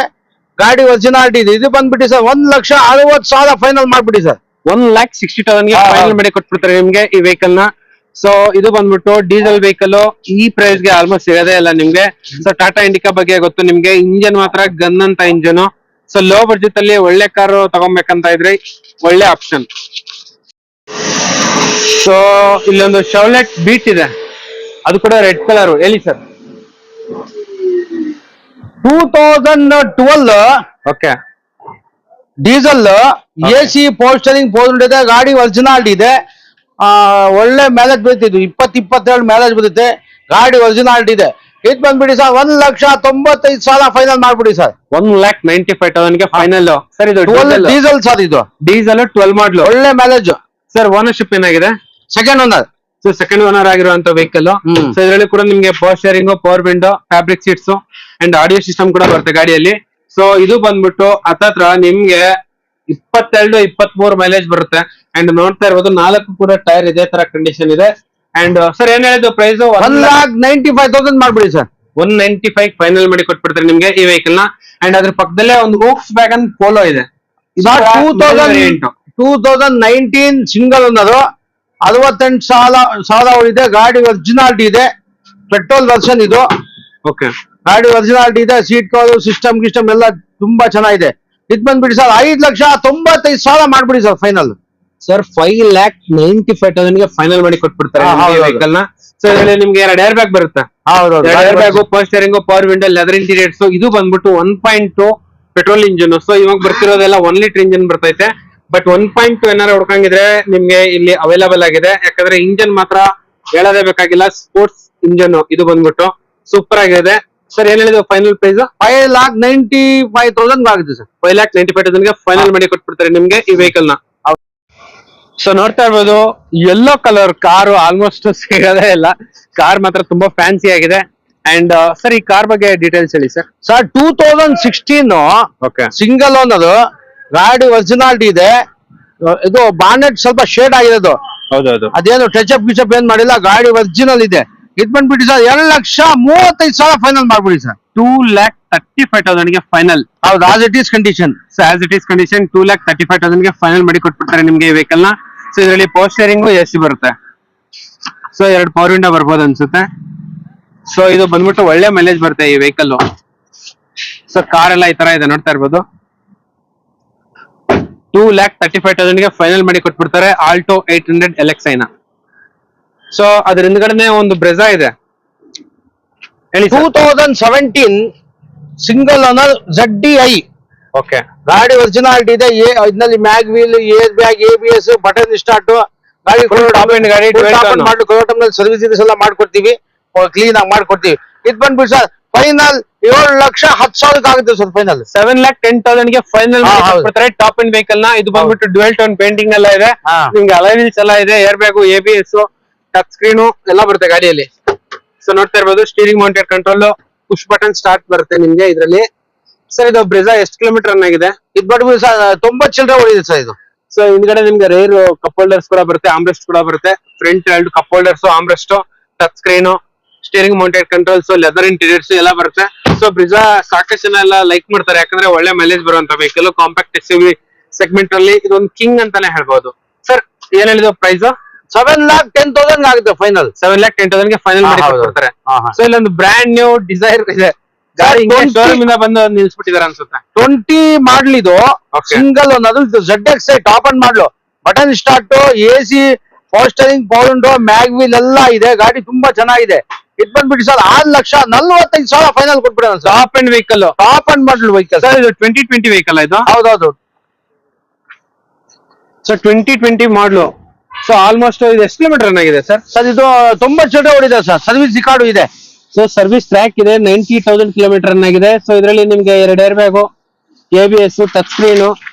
ಗಾಡಿ ಒರಿಜಿನಾಲಿಟಿ ಇದೆ. ಇದು ಬಂದ್ಬಿಟ್ಟು ಸರ್ 1,60,000 ಫೈನಲ್ ಮಾಡ್ಬಿಡಿ ಸರ್. 1,60,000ಗೆ ಫೈನಲ್ ಮಾಡಿ ಕೊಟ್ಬಿಡ್ತಾರೆ ನಿಮ್ಗೆ ಈ ವೆಹಿಕಲ್ ನ. ಸೊ ಇದು ಬಂದ್ಬಿಟ್ಟು ಡೀಸೆಲ್ ವೆಹಿಕಲ್. ಈ ಪ್ರೈಸ್ ಗೆ ಆಲ್ಮೋಸ್ಟ್ ಸಿಗೋದೇ ಇಲ್ಲ ನಿಮ್ಗೆ. ಸೊ ಟಾಟಾ ಇಂಡಿಕಾ ಬಗ್ಗೆ ಗೊತ್ತು ನಿಮ್ಗೆ. ಇಂಜನ್ ಮಾತ್ರ ಗನ್ ಅಂತ ಇಂಜನ್. ಸೊ ಲೋ ಬಡ್ಜೆಟ್ ಅಲ್ಲಿ ಒಳ್ಳೆ ಕಾರು ತಗೊಬೇಕಂತ ಇದ್ರೆ ಒಳ್ಳೆ ಆಪ್ಷನ್. ಸೊ ಇಲ್ಲೊಂದು ಶೌಲೆಟ್ ಬೀಟ್ ಇದೆ, ಅದು ಕೂಡ ರೆಡ್ ಕಲರ್. ಹೇಳಿ sir. 2012 okay. Diesel, AC, power steering, power window ಇದೆ. ಗಾಡಿ ಒರಿಜಿನಾಲಿಟಿ ಇದೆ. ಒಳ್ಳೆ ಮ್ಯಾಲೇಜ್ ಬರುತ್ತೆ. ಇದು 20-22 ಮ್ಯಾಲೇಜ್ ಬರುತ್ತೆ. ಗಾಡಿ ಒರಿಜಿನಾಲಿಟಿ ಇದೆ. ಇದು ಬಂದ್ಬಿಡಿ ಸರ್ 1,95,000 ಫೈನಲ್ ಮಾಡ್ಬಿಡಿ ಸರ್. 1,95,000ಗೆ ಫೈನಲ್. ಸರ್ ಇದು ಡೀಸೆಲ್ ಸರ್. ಇದು ಡೀಸೆಲ್ 12 ಮಾಡಲು, ಒಳ್ಳೆ ಮ್ಯಾಲೇಜ್. ಸರ್ ಓನರ್ಶಿಪ್ ಏನಾಗಿದೆ? Second owner. So second owner ಆಗಿರುವಂತ ವೆಹಿಕಲ್. ಸೊ ಇದರಲ್ಲಿ ಕೂಡ ನಿಮ್ಗೆ power steering, power window, fabric seats and audio system ಕೂಡ ಬರುತ್ತೆ ಗಾಡಿಯಲ್ಲಿ. ಸೊ ಇದು ಬಂದ್ಬಿಟ್ಟು ಹತ್ತತ್ರ ನಿಮ್ಗೆ 22-23 ಮೈಲೇಜ್ ಬರುತ್ತೆ. ಅಂಡ್ ನೋಡ್ತಾ ಇರ್ಬೋದು 4 ಕೂಡ ಟೈರ್ ಇದೇ ತರ ಕಂಡೀಷನ್ ಇದೆ. ಅಂಡ್ ಸರ್ ಏನ್ ಹೇಳಿದ್ದು ಪ್ರೈಸ್? 1,95,000 ಮಾಡ್ಬಿಡಿ ಸರ್. 195 ಫೈನಲ್ ಮಾಡಿ ಕೊಟ್ಬಿಡ್ತಾರೆ ನಿಮ್ಗೆ ಈ ವೆಹಿಕಲ್ ನ. ಅಂಡ್ ಅದ್ರ ಪಕ್ಕದಲ್ಲೇ ಒಂದು ವೋಕ್ಸ್ ವ್ಯಾಗನ್ ಪೋಲೋ ಇದೆ. 2019 ಸಿಂಗಲ್ ಅನ್ನೋದು 68,000 ಇದೆ. ಗಾಡಿ ಒರಿಜಿನಾಲಿಟಿ ಇದೆ. ಪೆಟ್ರೋಲ್ ವರ್ಷನ್ ಇದು. ಓಕೆ. ಗಾಡಿ ಒರಿಜಿನಾಲಿಟಿ ಇದೆ. ಸೀಟ್ ಕವರ್, ಸಿಸ್ಟಮ್ ಗಿಸ್ಟಮ್ ಎಲ್ಲ ತುಂಬಾ ಚೆನ್ನಾಗಿದೆ. ಇದು ಬಂದ್ಬಿಡಿ ಸರ್ 5,95,000 ಮಾಡ್ಬಿಡಿ ಸರ್ ಫೈನಲ್. ಸರ್ 5,95,000ಗೆ ಫೈನಲ್ ಮಾಡಿ ಕೊಟ್ಬಿಡ್ತಾರೆ ವೆಹಿಕಲ್ ನ. ಸೊ ಇದರಲ್ಲಿ ನಿಮ್ಗೆ 2 ಏರ್ ಬ್ಯಾಗ್ ಬರುತ್ತೆ. Air bag, power steering, power window, leather interiors. ಇದು ಬಂದ್ಬಿಟ್ಟು 1.2 ಪೆಟ್ರೋಲ್ ಇಂಜಿನ್. ಸೊ ಇವಾಗ ಬರ್ತಿರೋದೆಲ್ಲ 1 ಲೀಟರ್ ಇಂಜಿನ್ ಬರ್ತೈತೆ. ಬಟ್ 1.2 ಏನಾರ ಹುಡ್ಕಂಗಿದ್ರೆ ನಿಮ್ಗೆ ಇಲ್ಲಿ ಅವೈಲಬಲ್ ಆಗಿದೆ. ಯಾಕಂದ್ರೆ ಇಂಜಿನ್ ಮಾತ್ರ ಹೇಳೋದೇ ಬೇಕಾಗಿಲ್ಲ, ಸ್ಪೋರ್ಟ್ಸ್ ಇಂಜಿನ್. ಇದು ಬಂದ್ಬಿಟ್ಟು ಸೂಪರ್ ಆಗಿದೆ. ಸರ್ ಏನ್ ಹೇಳಿದ್ರು ಫೈನಲ್ ಪ್ರೈಸ್? 5,95,000 ಆಗುತ್ತೆ ಸರ್. 5,95,000ಗೆ ಫೈನಲ್ ಮಾಡಿ ಕೊಟ್ಬಿಡ್ತಾರೆ ನಿಮ್ಗೆ ಈ ವೆಹಿಕಲ್ ನ. ಸೊ ನೋಡ್ತಾ ಇರ್ಬೋದು ಯೆಲ್ಲೋ ಕಲರ್ ಕಾರು ಆಲ್ಮೋಸ್ಟ್ ಸಿಗೋದೇ ಇಲ್ಲ. ಕಾರ್ ಮಾತ್ರ ತುಂಬಾ ಫ್ಯಾನ್ಸಿ ಆಗಿದೆ. ಅಂಡ್ ಸರ್ ಈ ಕಾರ್ ಬಗ್ಗೆ ಡೀಟೇಲ್ಸ್ ಹೇಳಿ sir. Sir 2016 okay. Single owner. ಗಾಡಿ ಒರಿಜಿನಾಲಿಟಿ ಇದೆ. ಇದು ಬಾನೆಟ್ ಸ್ವಲ್ಪ ಶೇಡ್ ಆಗಿರೋದು. ಹೌದೌದು. ಅದೇನು ಟಚ್ ಅಪ್ ಗಿಚಪ್ ಏನ್ ಮಾಡಿಲ್ಲ. ಗಾಡಿ ಒರಿಜಿನಲ್ ಇದೆ. ಇದು ಬಂದ್ಬಿಟ್ಟು ಸರ್ 2,35,000 ಫೈನಲ್ ಮಾಡ್ಬಿಡಿ ಸರ್. 2,35,000ಗೆ ಫೈನಲ್. ಹೌದು, as it is condition. So as it is condition 2,35,000ಗೆ ಫೈನಲ್ ಮಾಡಿ ಕೊಟ್ಬಿಡ್ತಾರೆ ನಿಮ್ಗೆ ಈ ವೆಹಿಕಲ್ ನ. ಸೊ ಇದರಲ್ಲಿ ಪವರ್ ಸ್ಟೇರಿಂಗು AC ಬರುತ್ತೆ. ಸೊ 2 ಪವರ್ ವಿಂಡೋ ಬರ್ಬೋದು ಅನ್ಸುತ್ತೆ. ಸೊ ಇದು ಬಂದ್ಬಿಟ್ಟು ಒಳ್ಳೆ ಮೈಲೇಜ್ ಬರುತ್ತೆ ಈ ವೆಹಿಕಲ್. ಸೊ ಕಾರ್ ಎಲ್ಲ ಈ ತರ ಇದೆ, ನೋಡ್ತಾ ಇರ್ಬೋದು. 2,35,000ಗೆ ಫೈನಲ್ ಮಾಡಿ ಕೊಟ್ಬಿಡ್ತಾರೆ ಆಲ್ಟೋ 800 LXi ನ. ಸೊ ಅದ್ರ ಹಿಂದ್ಗಡೆ ಒಂದು ಬ್ರೆಜಾ ಇದೆ. ಹೇಳಿ. 2017 ಸಿಂಗಲ್ ಓನರ್ ZDI. ಓಕೆ. ಗಾಡಿ ಒರಿಜಿನಾಲಿಟಿ ಇದೆ. ಇದರಲ್ಲಿ mag wheel, air bag, ABS, button start. ಗಾಡಿ ಸರ್ವಿಸ್ ಎಲ್ಲ ಮಾಡ್ಕೊಡ್ತೀವಿ. ಕ್ಲೀನ್ ಆಗಿ ಮಾಡ್ಕೊಡ್ತೀವಿ. ಇದು ಬಂದ್ಬಿಟ್ಟು ಸರ್ ಫೈನಲ್ 7,10,000 ಆಗುತ್ತೆ ಸರ್. ಫೈನಲ್ 7,10,000ಗೆ ಫೈನಲ್ ಕೊಡ್ತಾರೆ ಟಾಪ್ ಎಂಡ್ ವೆಹಿಕಲ್ ನ. ಇದು ಬಂದ್ಬಿಟ್ಟು ಡ್ಯುಯಲ್ ಟೋನ್ ಪೇಂಟಿಂಗ್ ಎಲ್ಲ ಇದೆ. ನಿಮ್ಗೆ ಅಲಾಯ್ ವೀಲ್ಸ್ ಎಲ್ಲ ಇದೆ, air bag, ABS, touch screen ಎಲ್ಲ ಬರುತ್ತೆ ಗಾಡಿಯಲ್ಲಿ. ಸೊ ನೋಡ್ತಾ ಇರ್ಬೋದು steering mounted control, push button start ಬರುತ್ತೆ ನಿಮ್ಗೆ ಇದರಲ್ಲಿ. ಸರ್ ಇದು ಬ್ರೆಜಾ ಎಷ್ಟು ಕಿಲೋಮೀಟರ್ ರನ್ ಆಗಿದೆ? ಇದು ಬಡ್ಬಿಟ್ಟು ಸರ್ 90 ಚಿಲ್ಲರೆ ಹೊಡಿದೆ ಸರ್ ಇದು. ಸೊ ಹಿಂದ್ಗಡೆ ನಿಮ್ಗೆ ರೇರ್ ಕಪ್ ಹೋಲ್ಡರ್ಸ್ ಕೂಡ ಬರುತ್ತೆ, ಆಮ್ರೆಸ್ಟ್ ಕೂಡ ಬರುತ್ತೆ. Front 2 cup holders, armrest, touch screen, steering mounted controls, leather interiors ಎಲ್ಲ ಬರುತ್ತೆ. ಸೊ ಬ್ರಿಜಾ ಸಾಕಷ್ಟು ಜನ ಎಲ್ಲ ಲೈಕ್ ಮಾಡ್ತಾರೆ, ಯಾಕಂದ್ರೆ ಒಳ್ಳೆ ಮೈಲೇಜ್ ಬರುವಂತ ವೆಹಿಕಲ್. ಕಾಂಪ್ಯಾಕ್ಟ್ SUV ಸೆಗ್ಮೆಂಟ್ ಅಲ್ಲಿ ಇದೊಂದು ಕಿಂಗ್ ಅಂತಾನೆ ಹೇಳ್ಬಹುದು. ಸರ್ ಏನ್ ಹೇಳಿದ್ರು ಪ್ರೈಸ್? 7,10,000 ಆಗುತ್ತೆ ಫೈನಲ್. 7,10,000 ಗೆ ಫೈನಲ್ ಮಾಡಿ ಕೊಡ್ತಾರೆ. ಸೊ ಇಲ್ಲೊಂದು ಬ್ರ್ಯಾಂಡ್ ನ್ಯೂ ಡಿಸೈರ್ ಇದೆ ಗಾಡಿ, ಶೋರೂಮ್ ಇಂದ ಬಂದು ನಿಲ್ಸ್ಬಿಟ್ಟಿದಾರೆ ಅನ್ಸುತ್ತೆ. 20 ಮಾಡಲ್ ಇದು, ಸಿಂಗಲ್ ಅನ್ನೋದು. ಇದು ZXi top end model, button start, AC, power steering, power window, mag wheel ಎಲ್ಲ ಇದೆ. ಗಾಡಿ ತುಂಬಾ ಚೆನ್ನಾಗಿದೆ. ಇದು ಬಂದ್ಬಿಟ್ಟು ಸರ್ 6,45,000 ಫೈನಲ್ ಕೊಟ್ಬಿಡೋಣ sir. Top end vehicle, top end model vehicle sir. ಇದು 2020 ವೆಹಿಕಲ್ ಇದು? ಹೌದೌದು. ಸೊ 2020 ಮಾಡಲು. ಸೊ ಆಲ್ಮೋಸ್ಟ್ ಇದು ಎಷ್ಟು ಕಿಲೋಮೀಟರ್ ರನ್ ಆಗಿದೆ ಸರ್? ಸರ್ ಇದು 90 ಚಿಲ್ಲರೆ ಹೊಡಿದೆ ಸರ್. ಸರ್ವಿಸ್ ರಿಕಾರ್ಡು ಇದೆ. ಸೊ ಸರ್ವಿಸ್ ಟ್ರ್ಯಾಕ್ ಇದೆ, 90,000 ಕಿಲೋಮೀಟರ್ ರನ್ ಆಗಿದೆ. ಸೊ ಇದರಲ್ಲಿ ನಿಮ್ಗೆ 2 air bag, ABS, touch screen,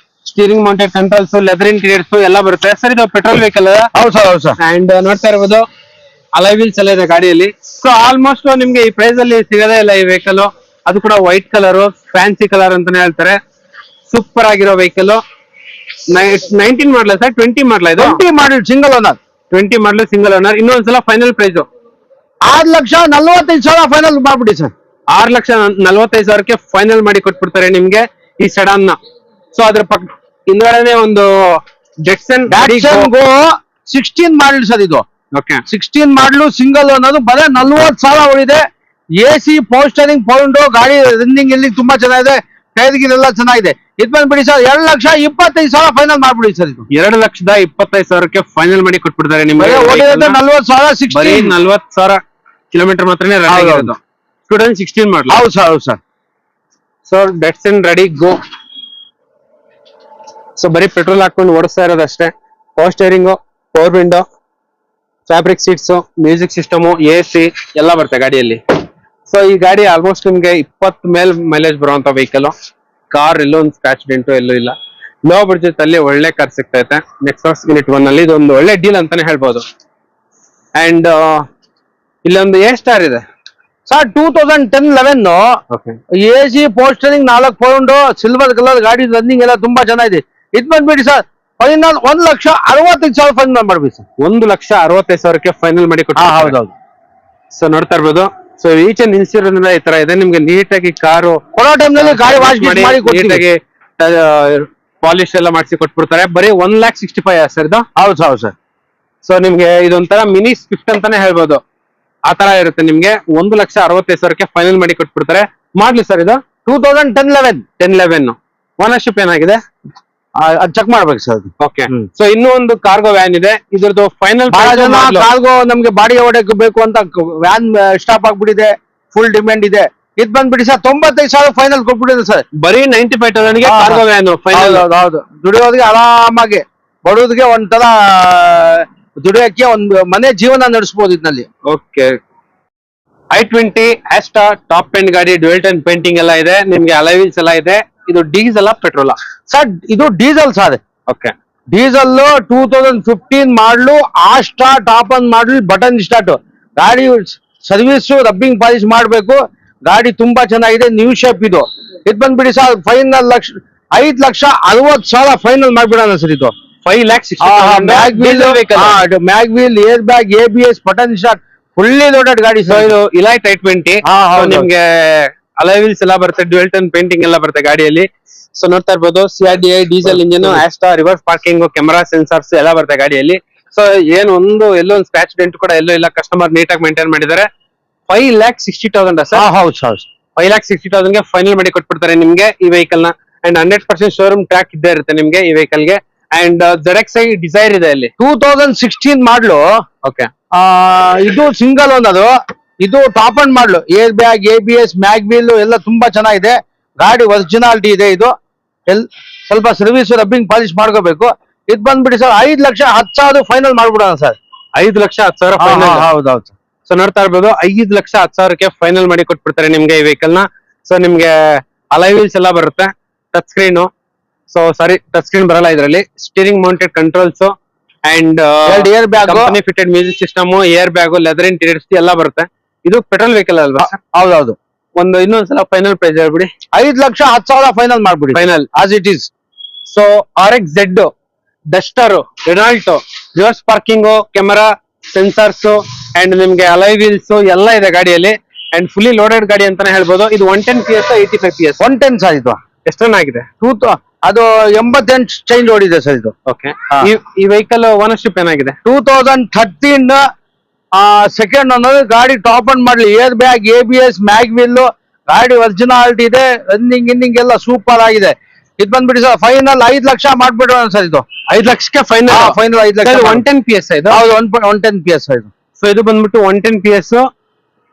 steering mounted controls, leather interiors ಎಲ್ಲ ಬರುತ್ತೆ. ಸರ್ ಇದು ಪೆಟ್ರೋಲ್ ವೆಹಿಕಲ್. ಹೌದು ಸರ್, ಹೌದು ಸರ್. ಅಂಡ್ ನೋಡ್ತಾ ಇರಬಹುದು ಅಲಾಯ್ ವೀಲ್ಸ್ ಎಲ್ಲ ಇದೆ ಗಾಡಿಯಲ್ಲಿ. ಸೊ ಆಲ್ಮೋಸ್ಟ್ ನಿಮ್ಗೆ ಈ ಪ್ರೈಸ್ ಅಲ್ಲಿ ಸಿಗದೇ ಇಲ್ಲ ಈ ವೆಹಿಕಲ್. ಅದು ಕೂಡ ವೈಟ್ ಕಲರ್, ಫ್ಯಾನ್ಸಿ ಕಲರ್ ಅಂತಾನೆ ಹೇಳ್ತಾರೆ. ಸೂಪರ್ ಆಗಿರೋ ವೆಹಿಕಲ್. 19 ಮಾಡಲ ಸರ್? 20 ಮಾಡಲ ಇದು? 20 ಮಾಡಲ್ ಸಿಂಗಲ್ ಓನರ್. 20 ಮಾಡಲು ಸಿಂಗಲ್ ಓನರ್. ಇನ್ನೊಂದ್ಸಲ ಫೈನಲ್ ಪ್ರೈಸ್ 6,45,000 ಫೈನಲ್ ಮಾಡ್ಬಿಡಿ ಸರ್. 6,45,000ಕ್ಕೆ ಫೈನಲ್ ಮಾಡಿ ಕೊಟ್ಬಿಡ್ತಾರೆ ನಿಮ್ಗೆ ಈ ಸೆಡಾನ್ ನ. ಸೊ ಅದ್ರ ಹಿಂದ್ಗಡೆನೆ ಒಂದು ಜೆಟ್ಸನ್ ಗೋ 16 ಮಾಡಲ್ ಸರ್ ಇದು. ಓಕೆ, 16 ಮಾಡಲು ಸಿಂಗಲ್ ಅನ್ನೋದು ಬರೀ 40,000 ಹೊಡಿದೆ. AC, power steering, power window, ಗಾಡಿ ರನ್ನಿಂಗ್ ಇಲ್ಲಿ ತುಂಬಾ ಚೆನ್ನಾಗಿದೆ. ಟೈರ್ ಗಿರೆಲ್ಲ ಚೆನ್ನಾಗಿದೆ. ಇದು ಬಂದ್ಬಿಡಿ ಸರ್ 2,25,000 ಫೈನಲ್ ಮಾಡ್ಬಿಡಿ ಸರ್. ಇದು 2,25,000ಕ್ಕೆ ಫೈನಲ್ ಮಾಡಿ ಕೊಟ್ಬಿಡ್ತಾರೆ ನಿಮ್ಗೆ. 40,000 ಬರೀ 40,000 ಕಿಲೋಮೀಟರ್ ಮಾತ್ರನೇ ರನ್ ಆಗಿರೋದು. 2016 ಮಾಡಲು. ಹೌದು ಸರ್, ಹೌದು sir. So Datsun Redi Go. So ಬರೀ ಪೆಟ್ರೋಲ್ ಹಾಕೊಂಡು ಓಡಿಸ್ತಾ ಇರೋದಷ್ಟೇ. Power steering, power window, fabric seats, music system, AC ಎಲ್ಲ ಬರುತ್ತೆ ಗಾಡಿಯಲ್ಲಿ. ಸೊ ಈ ಗಾಡಿ ಆಲ್ಮೋಸ್ಟ್ ನಿಮ್ಗೆ 20 ಮೇಲ್ ಮೈಲೇಜ್ ಬರುವಂತ ವೆಹಿಕಲ್. ಕಾರ್ ಎಲ್ಲೋ ಒಂದು ಸ್ಕ್ರಾಚ್ ಡೆಂಟು ಎಲ್ಲೂ ಇಲ್ಲ. ಲೋ ಬಡ್ಜೆಟ್ ಅಲ್ಲಿ ಒಳ್ಳೆ ಕಾರ್ ಸಿಗ್ತೈತೆ. ನೆಕ್ಸಾಸ್ ಯೂನಿಟ್ 1 ಅಲ್ಲಿ ಇದೊಂದು ಒಳ್ಳೆ ಡೀಲ್ ಅಂತಾನೆ ಹೇಳ್ಬೋದು. ಅಂಡ್ ಇಲ್ಲೊಂದು A ಸ್ಟಾರ್ ಇದೆ sir. 2010-11 AC, power steering, 4 power window, silver colour ಗಾಡಿ. ರನ್ನಿಂಗ್ ಎಲ್ಲ ತುಂಬಾ ಚೆನ್ನಾಗಿದೆ. ಇದು ಬಂದ್ಬಿಡಿ ಸರ್ ಫೈನಲ್ 1,65,000 ಫೈನಲ್ ಮಾಡ್ಬೇಕು ಸರ್. 1,65,000ಕ್ಕೆ ಫೈನಲ್ ಮಾಡಿ ಕೊಟ್ಟು. ಹೌದೌದು. ಸೊ ನೋಡ್ತಾ ಇರ್ಬೋದು. ಸೊ ಈಚ್ ನಿಲ್ಸಿರೋದ್ರಿಂದ ಈ ತರ ಇದೆ. ನಿಮ್ಗೆ ನೀಟಾಗಿ ಕಾರು ಕೊಡೋ ಟೈಮ್ ನಲ್ಲಿ ಗಾಡಿ ವಾಶ್ ಮಾಡಿ ನೀಟಾಗಿ ಪಾಲಿಶ್ ಎಲ್ಲ ಮಾಡಿಸಿ ಕೊಟ್ಬಿಡ್ತಾರೆ. ಬರೀ 1,65,000 ಸರ್ ಇದು. ಹೌದು ಹೌದು ಸರ್. ಸೊ ನಿಮ್ಗೆ ಇದೊಂಥರ ಮಿನಿ ಸ್ವಿಫ್ಟ್ ಅಂತಾನೆ ಹೇಳ್ಬೋದು. ಆ ತರ ಇರುತ್ತೆ. ನಿಮ್ಗೆ 1,65,000ಕ್ಕೆ ಫೈನಲ್ ಮಾಡಿ ಕೊಟ್ಬಿಡ್ತಾರೆ. ಮಾಡ್ಲಿ ಸರ್ ಇದು 2010-11 ಓನರ್ಶಿಪ್ ಏನಾಗಿದೆ ಅದ್ ಚೆಕ್ ಮಾಡ್ಬೇಕು ಸರ್. ಓಕೆ. ಸೊ ಇನ್ನೂ ಒಂದು ಕಾರ್ಗೋ ವ್ಯಾನ್ ಇದೆ. ಇದ್ರದ್ದು ಫೈನಲ್ ಕಾರ್ಗೋ ನಮ್ಗೆ ಬಾಡಿಗೆ ಹೊಡೆಕ್ ಬೇಕು ಅಂತ ವ್ಯಾನ್ ಸ್ಟಾಪ್ ಆಗ್ಬಿಟ್ಟಿದೆ. ಫುಲ್ ಡಿಮ್ಯಾಂಡ್ ಇದೆ. ಇದು ಬಂದ್ಬಿಡಿ ಸರ್ 95,000 ಫೈನಲ್ ಕೊಟ್ಬಿಟ್ಟಿದೆ ಸರ್. ಬರೀ 95,000ಗೆ ಕಾರ್ಗೋ ವ್ಯಾನ್ ಫೈನಲ್. ಹೌದು. ದುಡಿಯೋದಿಗೆ ಆರಾಮಾಗಿ, ಬಡೋದಿಗೆ ಒಂಥರ ದುಡಿಯೋಕೆ ಒಂದು ಮನೆ ಜೀವನ ನಡೆಸಬಹುದು ಇದ್ನಲ್ಲಿ. Okay. i20 Asta top end ಗಾಡಿ, ಡ್ಯುಯಲ್ ಟನ್ ಪೇಂಟಿಂಗ್ ಎಲ್ಲ ಇದೆ. ನಿಮ್ಗೆ ಅಲಾಯ್ ವೀಲ್ಸ್ ಎಲ್ಲ ಇದೆ. ಇದು ಡೀಸೆಲ್ ಪೆಟ್ರೋಲ್ ಸರ್? ಇದು diesel sir. Okay. Diesel 2015 model, Asta top end model, button start. ಗಾಡಿ ಸರ್ವಿಸ್ ರಬ್ಬಿಂಗ್ ಪಾಲಿಶ್ ಮಾಡ್ಬೇಕು. ಗಾಡಿ ತುಂಬಾ ಚೆನ್ನಾಗಿದೆ. ನ್ಯೂ ಶೇಪ್ ಇದು. ಇದು ಬಂದ್ಬಿಡಿ ಸರ್ ಫೈನಲ್ 5,60,000 ಫೈನಲ್ ಮಾಡ್ಬಿಡೋಣ ಸರ್. ಇದು 5,60,000 mag wheel, air bag, ABS, button start, fully loaded ಗಾಡಿ ಸರ್. ಇದು ಇಲೈಟ್ i20. ನಿಮ್ಗೆ ಅಲಾಯ್ ವೀಲ್ಸ್ ಎಲ್ಲ ಬರುತ್ತೆ, ಡ್ಯುಯಲ್ ಟನ್ ಪೇಂಟಿಂಗ್ ಎಲ್ಲ ಬರುತ್ತೆ ಗಾಡಿಯಲ್ಲಿ. ಸೊ ನೋಡ್ತಾ ಇರ್ಬೋದು CRDI ಡೀಸೆಲ್ ಇಂಜಿನ್, ಆಸ್ಟಾ ರಿವರ್ಸ್ ಪಾರ್ಕಿಂಗ್, ಕ್ಯಾಮೆರಾ ಸೆನ್ಸರ್ಸ್ ಎಲ್ಲ ಬರುತ್ತೆ ಗಾಡಿಯಲ್ಲಿ. ಸೊ ಏನು ಎಲ್ಲೋ ಒಂದು ಸ್ಕ್ರಾಚ್ ಡೆಂಟ್ ಕೂಡ ಎಲ್ಲೂ ಇಲ್ಲ. ಕಸ್ಟಮರ್ ನೀಟಾಗಿ ಮೇಂಟೈನ್ ಮಾಡಿದ್ದಾರೆ. 5,60,000 ಸರ್? ಹೌದು ಸರ್. 5,60,000ಗೆ ಫೈನಲ್ ಮಾಡಿ ಕೊಟ್ಬಿಡ್ತಾರೆ ನಿಮ್ಗೆ ಈ ವೆಹಿಕಲ್ ನ. ಅಂಡ್ 100% ಶೋರೂಮ್ ಟ್ರ್ಯಾಕ್ ಇದ್ದೇ ಇರುತ್ತೆ ನಿಮ್ಗೆ ಈ ವೆಹಿಕಲ್ ಗೆ. ಅಂಡ್ ZXi ಡಿಸೈರ್ ಇದೆ ಅಲ್ಲಿ 2016 ಮಾಡಲು. ಓಕೆ. ಇದು ಸಿಂಗಲ್ ಓನರ್. ಇದು ಟಾಪ್ ಅಂಡ್ ಮಾಡಲು, ಏರ್ ಬ್ಯಾಗ್, ABS, ಮ್ಯಾಗ್ವಿಲ್ ಎಲ್ಲ ತುಂಬಾ ಚೆನ್ನಾಗಿದೆ. ಗಾಡಿ ಒರಿಜಿನಾಲಿಟಿ ಇದೆ. ಇದು ಸ್ವಲ್ಪ ಸರ್ವಿಸ್ ರಬ್ಬಿಂಗ್ ಪಾಲಿಶ್ ಮಾಡ್ಕೋಬೇಕು. ಇದು ಬಂದ್ಬಿಡಿ ಸರ್ 5,10,000 ಫೈನಲ್ ಮಾಡ್ಬಿಡೋಣ ಸರ್. 5,10,000 ಫೈನಲ್. ಹೌದೌದು. ಸೊ ನೋಡ್ತಾ ಇರ್ಬೋದು 5,10,000ಕ್ಕೆ ಫೈನಲ್ ಮಾಡಿ ಕೊಟ್ಬಿಡ್ತಾರೆ ನಿಮ್ಗೆ ಈ ವೆಹಿಕಲ್ ನ. ಸೊ ನಿಮ್ಗೆ ಅಲಾಯ್ ವೀಲ್ಸ್ ಎಲ್ಲ ಬರುತ್ತೆ, touch screen. So sorry, touch screen ಬರಲ್ಲ ಇದರಲ್ಲಿ. Steering mounted controls and air bag, company fitted music system, air bag, leather interiors ಎಲ್ಲ ಬರುತ್ತೆ. ಇದು ಪೆಟ್ರೋಲ್ ವೆಹಿಕಲ್ ಅಲ್ವಾ? ಹೌದೌದು. ಒಂದು ಇನ್ನೊಂದ್ಸಲ ಫೈನಲ್ ಪ್ರೈಸ್ ಹೇಳ್ಬಿಡಿ. 5,10,000 ಫೈನಲ್ ಮಾಡ್ಬಿಡಿ. Final as it is. So RX-Z, Duster, Renault, reverse parking, camera, sensors and ನಿಮ್ಗೆ ಅಲೈ ವೀಲ್ಸ್ ಎಲ್ಲ ಇದೆ ಗಾಡಿಯಲ್ಲಿ. ಅಂಡ್ ಫುಲ್ಲಿ ಲೋಡೆಡ್ ಗಾಡಿ ಅಂತಾನೆ ಹೇಳ್ಬೋದು. ಇದು 110 PS 85 PS 110 ಸರ್. ಇದು ಎಷ್ಟು ರನ್ ಆಗಿದೆ? ಅದು 88 ಚೇಂಜ್ ಓಡಿದೆ ಸರ್ ಇದು. ಓಕೆ. ಈ ವೆಹಿಕಲ್ ಓನರ್ಶಿಪ್ ಏನಾಗಿದೆ? 2013 ಸೆಕೆಂಡ್ ಅನ್ನೋದು ಗಾಡಿ ಟಾಪ್ ಅಂಡ್ ಮಾಡಲಿ. ಏರ್ ಬ್ಯಾಗ್, ABS, ಮ್ಯಾಗ್ವಿಲ್, ಗಾಡಿ ಒರಿಜಿನಾಲಿಟಿ ಇದೆ. ರನ್ನಿಂಗ್ ಗಿನ್ನಿಂಗ್ ಎಲ್ಲ ಸೂಪರ್ ಆಗಿದೆ. ಇದು ಬಂದ್ಬಿಡಿ ಸರ್ ಫೈನಲ್ 5 ಲಕ್ಷ ಮಾಡ್ಬಿಡೋಣ ಸರ್. ಇದು 5 ಲಕ್ಷಕ್ಕೆ ಫೈನಲ್. ಫೈನಲ್ 5 ಲಕ್ಷ. 110 PS ಇದು. ಹೌದು, 110 PS ಇದು. ಸೊ ಇದು ಬಂದ್ಬಿಟ್ಟು 110 PS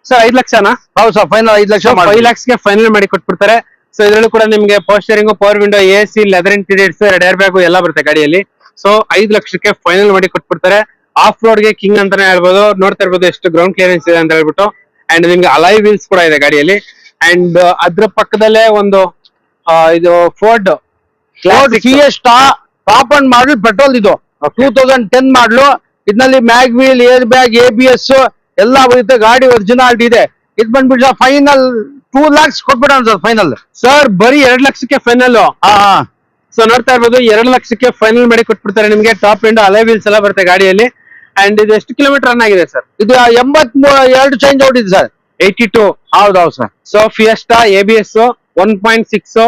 ಸರ್. 5 ಲಕ್ಷನಾ? ಹೌದು ಸರ್, ಫೈನಲ್ 5 ಲಕ್ಷ. 5 ಲಕ್ಷಕ್ಕೆ ಫೈನಲ್ ಮಾಡಿ ಕೊಟ್ಬಿಡ್ತಾರೆ. ಸೊ ಇದ್ರಲ್ಲೂ ಕೂಡ ನಿಮ್ಗೆ power steering, power window, AC, leather interiors, air bag ಎಲ್ಲ ಬರುತ್ತೆ ಗಾಡಿಯಲ್ಲಿ. ಸೊ 5 ಲಕ್ಷಕ್ಕೆ ಫೈನಲ್ ಮಾಡಿ ಕೊಟ್ಬಿಡ್ತಾರೆ. ಆಫ್ ರೋಡ್ ಗೆ ಕಿಂಗ್ ಅಂತಾನೆ ಹೇಳ್ಬೋದು. ನೋಡ್ತಾ ಇರ್ಬೋದು ಎಷ್ಟು ಗ್ರೌಂಡ್ ಕ್ಲಿಯರೆನ್ಸ್ ಇದೆ ಅಂತ ಹೇಳ್ಬಿಟ್ಟು. ಅಂಡ್ ನಿಮ್ಗೆ ಅಲೈ ವೀಲ್ಸ್ ಕೂಡ ಇದೆ ಗಾಡಿಯಲ್ಲಿ. ಅಂಡ್ ಅದ್ರ ಪಕ್ಕದಲ್ಲೇ ಒಂದು ಇದು ಫೋರ್ಡ್ ಫಿಯೆಸ್ಟಾ ಟಾಪ್ ಅಂಡ್ ಮಾಡಲ್ ಪೆಟ್ರೋಲ್. ಇದು 2010 ಮಾಡಲು. ಇದರಲ್ಲಿ ಮ್ಯಾಗ್ವಿಲ್, ಏರ್ ಬ್ಯಾಗ್, ABS ಎಲ್ಲ ಬರುತ್ತೆ. ಗಾಡಿ ಒರಿಜಿನಾಲಿಟಿ ಇದೆ. ಇದು ಬಂದ್ಬಿಟ್ಟು ಸರ್ ಫೈನಲ್ 2 lakhs ಕೊಟ್ಬಿಡೋಣ ಸರ್ ಫೈನಲ್. ಸರ್ ಬರೀ 2 ಲಕ್ಷಕ್ಕೆ ಫೈನಲ್. ಸೊ ನೋಡ್ತಾ ಇರ್ಬೋದು 2 ಲಕ್ಷಕ್ಕೆ ಫೈನಲ್ ಮಾಡಿ ಕೊಟ್ಬಿಡ್ತಾರೆ ನಿಮ್ಗೆ. ಟಾಪ್ ಎಂಡ್ ಅಲೈ ವೀಲ್ಸ್ ಎಲ್ಲ ಬರುತ್ತೆ ಗಾಡಿಯಲ್ಲಿ. ಅಂಡ್ ಇದು ಎಷ್ಟು ಕಿಲೋಮೀಟರ್ ರನ್ ಆಗಿದೆ ಸರ್? ಇದು 82 ಚೇಂಜ್ ಔಟ್ ಇದೆ ಸರ್. 82. ಹೌದೌದು sir. So fiesta, ABS, 1.6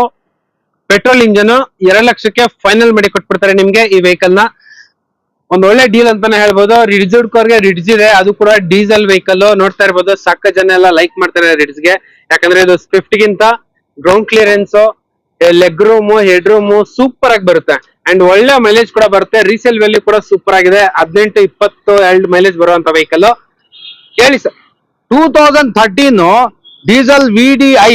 petrol engine, 2 ಲಕ್ಷಕ್ಕೆ ಫೈನಲ್ ಮಾಡಿ ಕೊಟ್ಬಿಡ್ತಾರೆ ನಿಮ್ಗೆ ಈ ವೆಹಿಕಲ್ ನ. ಒಂದು ಒಳ್ಳೆ ಡೀಲ್ ಅಂತಾನೆ ಹೇಳ್ಬೋದು. ರಿಡ್ಜ್ಡ್ ಕಾರ್ಗೆ ರಿಡ್ಜ್ ಇದೆ, ಅದು ಕೂಡ ಡೀಸೆಲ್ ವೆಹಿಕಲ್. ನೋಡ್ತಾ ಇರ್ಬೋದು ಸಾಕಷ್ಟು ಜನ ಎಲ್ಲ ಲೈಕ್ ಮಾಡ್ತಾರೆ ರಿಡ್ಜ್ಗೆ. ಯಾಕಂದ್ರೆ ಇದು ಸ್ವಿಫ್ಟ್ ಗಿಂತ ground clearance, leg room, head room super ಆಗಿ ಬರುತ್ತೆ. ಅಂಡ್ ಒಳ್ಳೆ ಮೈಲೇಜ್ ಕೂಡ ಬರುತ್ತೆ. ರೀಸೇಲ್ ವ್ಯಾಲ್ಯೂ ಕೂಡ ಸೂಪರ್ ಆಗಿದೆ. 18-20 ಮೈಲೇಜ್ ಬರುವಂತ ವೆಹಿಕಲ್. ಹೇಳಿ ಸರ್. 2013 ಡೀಸೆಲ್ VDI